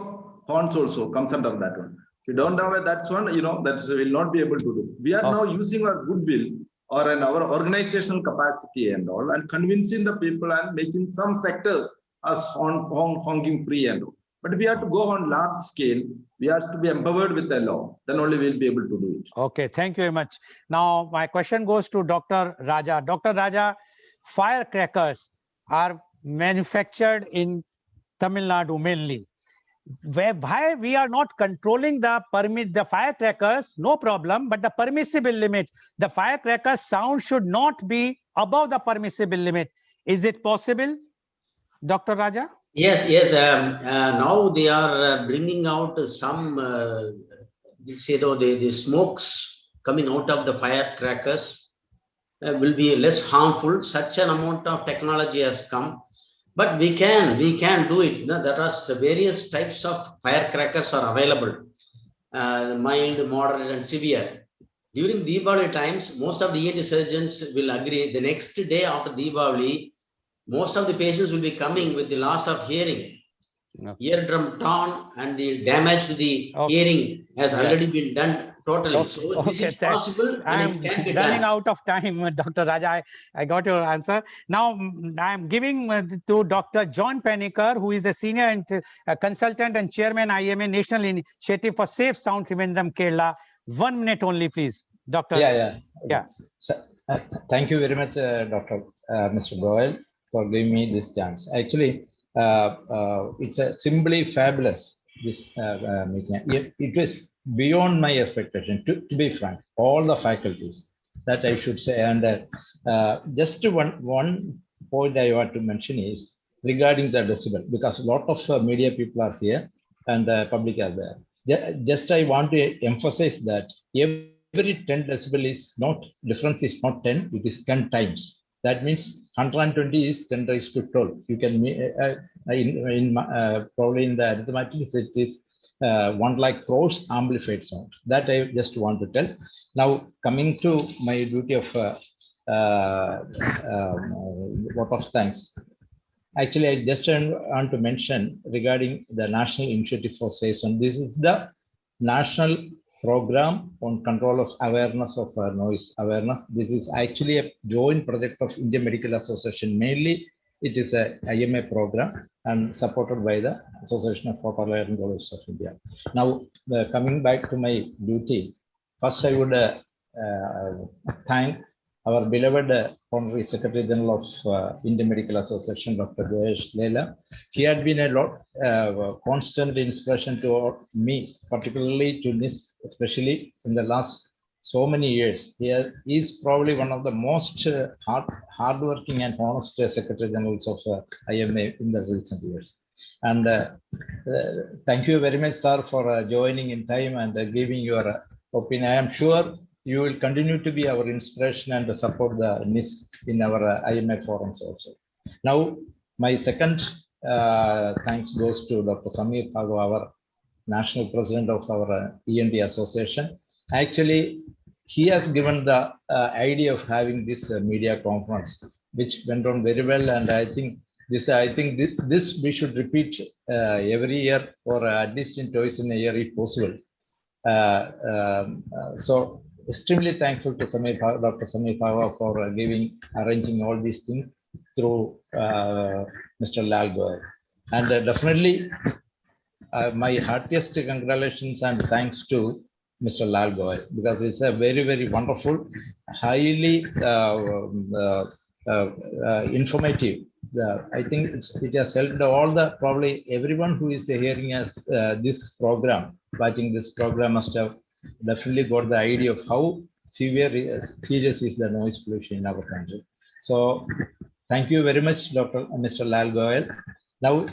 Speaker 5: horns also comes under that one. If you don't have that one, that will not be able to do. We are now using our goodwill or our organizational capacity and all, and convincing the people and making some sectors as honking free and all. But we have to go on large scale. We have to be empowered with the law. Then only we'll be able to do it.
Speaker 1: Okay, thank you very much. Now, my question goes to Dr. Raja. Dr. Raja, firecrackers are manufactured in Tamil Nadu mainly. Why we are not controlling the firecrackers? No problem, but the permissible limit, the firecracker sound should not be above the permissible limit. Is it possible, Dr. Raja?
Speaker 6: Yes. Now they are bringing out some, the smokes coming out of the firecrackers will be less harmful. Such an amount of technology has come, but we can do it. There are various types of firecrackers are available, mild, moderate, and severe. During Diwali times, most of the ENT surgeons will agree. The next day after Diwali, most of the patients will be coming with the loss of hearing, eardrum torn, and the damage to the hearing has already been done totally. So this is possible.
Speaker 1: I'm running out of time, Dr. Raja. I got your answer. Now I'm giving to Dr. John Paniker, who is a senior consultant and chairman IMA National Initiative for Safe Sound Trivandrum, Kerala. 1 minute only, please, Doctor.
Speaker 7: Yeah. So, thank you very much, Mr. Goel, for giving me this chance. Actually, it's simply fabulous, this meeting. It was beyond my expectation, to be frank, all the faculties, that I should say. And just one point I want to mention is regarding the decibel, because a lot of media people are here and the public are there. Just I want to emphasize that every 10 decibel is not, difference is not 10, it is 10 times. That means 120 is 10 raised to 12. You can, probably in the arithmetic, it is 1 lakh crores amplified sound. That I just want to tell. Now, coming to my duty of vote of thanks. Actually, I just want to mention regarding the National Initiative for Safe Sound. This is the national program on control of awareness of noise awareness. This is actually a joint project of Indian Medical Association. Mainly, it is a IMA program and supported by the Association of Otolaryngologists of India. Now, coming back to my duty, first I would thank our beloved Honorary Secretary General of Indian Medical Association, Dr. Goel. He had been a constant inspiration to me, particularly to NIS, especially in the last so many years. He is probably one of the most hardworking and honest Secretary Generals of IMA in the recent years. And thank you very much, sir, for joining in time and giving your opinion. I am sure you will continue to be our inspiration and support the NIS in our IMA forums also. Now, my second thanks goes to Dr. Samir Bhargava, our National President of our ENT Association. Actually, he has given the idea of having this media conference, which went on very well, and I think this we should repeat every year, or at least twice in a year if possible. So extremely thankful to Dr. Samir Bhargava for arranging all these things through Mr. Lal Goel. And definitely my heartiest congratulations and thanks to Mr. Lal Goel, because it's a very, very wonderful, highly informative. I think it has helped probably everyone who is hearing us this program, watching this program, must have definitely got the idea of how serious is the noise pollution in our country. So thank you very much, Mr. Lal Goel. Now,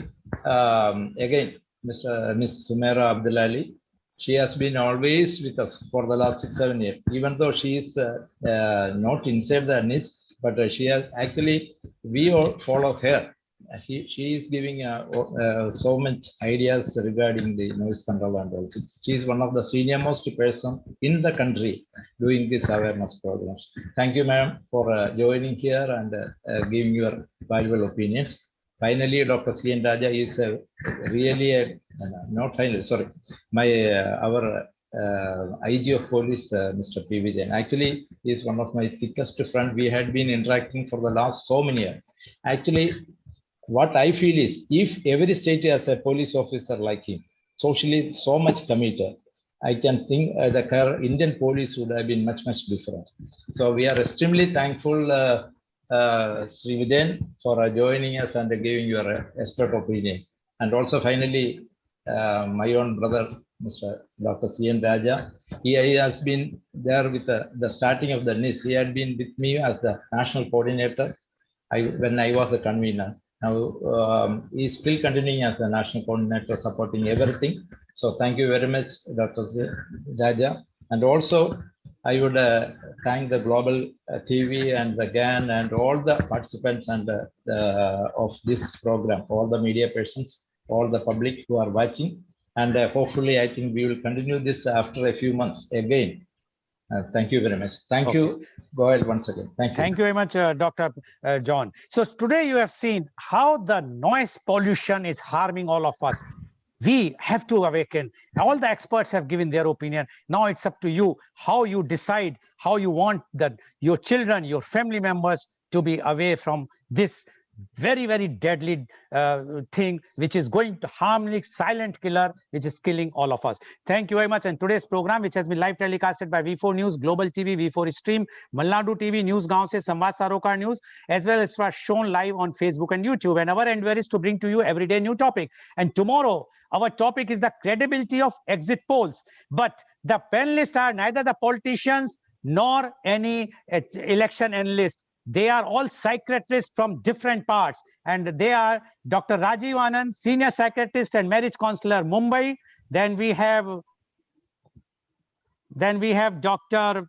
Speaker 7: again, Ms. Sumaira Abdulali, she has been always with us for the last 6-7 years, even though she is not inside the NIS, but she has actually, we all follow her. She is giving so much ideas regarding the noise control and all. She is one of the senior most person in the country doing this awareness programs. Thank you, ma'am, for joining here and giving your valuable opinions. Finally, Dr. C.N. Raja is really not finally, sorry, our IG of police, Mr. P. Vijayan. Actually, he is one of my thickest friends. We had been interacting for the last so many years. Actually, what I feel is, if every state has a police officer like him, socially so much committed, I can think the Indian police would have been much, much different. So we are extremely thankful, Sri Vijayan, for joining us and giving your expert opinion. And also finally, my own brother, Mr. Dr. C.N. Raja, he has been there with the starting of the NIS. He had been with me as the national coordinator when I was the convener. Now he's still continuing as the national coordinator, supporting everything. So thank you very much, Dr. Raja. And also, I would thank the Global TV and the GAN and all the participants and of this program, all the media persons, all the public who are watching. And hopefully, I think we will continue this after a few months again. Thank you very much. Thank you, Goel, once again. Thank you.
Speaker 1: Thank you very much, Dr. John. So today you have seen how the noise pollution is harming all of us. We have to awaken. All the experts have given their opinion. Now it's up to you how you decide how you want your children, your family members to be away from this very, very deadly thing, which is going to harmless silent killer, which is killing all of us. Thank you very much. And today's program, which has been live telecasted by V4 News, Global TV, V4 Stream, Malnadu TV, News Gaon Se, Samvad Sarokar News, as well as was shown live on Facebook and YouTube. And our endeavor is to bring to you everyday new topic. And tomorrow, our topic is the credibility of exit polls. But the panelists are neither the politicians nor any election analysts. They are all psychiatrists from different parts, and they are Dr. Rajiv Anand, senior psychiatrist and marriage counselor, Mumbai. Then we have Dr.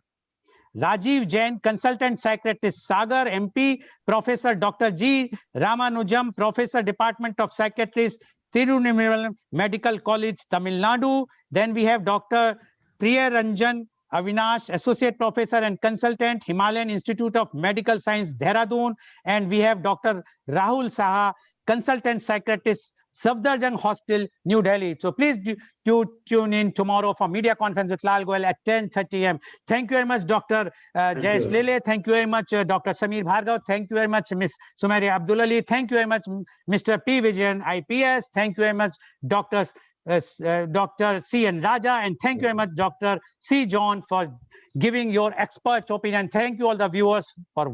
Speaker 1: Rajiv Jain, consultant psychiatrist, Sagar, MP, Professor Dr. G. Ramanujam, Professor, Department of Psychiatry, Tirunelveli Medical College, Tamil Nadu. Then we have Dr. Priya Ranjan Avinash, Associate Professor and Consultant, Himalayan Institute of Medical Science, Dehradun. And we have Dr. Rahul Saha, Consultant Psychiatrist, Safdarjung Hospital, New Delhi. So please tune in tomorrow for media conference with Lal Goel at 10:30 a.m. Thank you very much, Dr. Jayesh Lele. Thank you very much, Dr. Samir Bhargava. Thank you very much, Ms. Sumaira Abdulali. Thank you very much, Mr. P. Vijayan, IPS. Thank you very much, Dr. Dr. C.N. Raja, and thank you very much, Dr. C. John, for giving your expert opinion. Thank you all the viewers for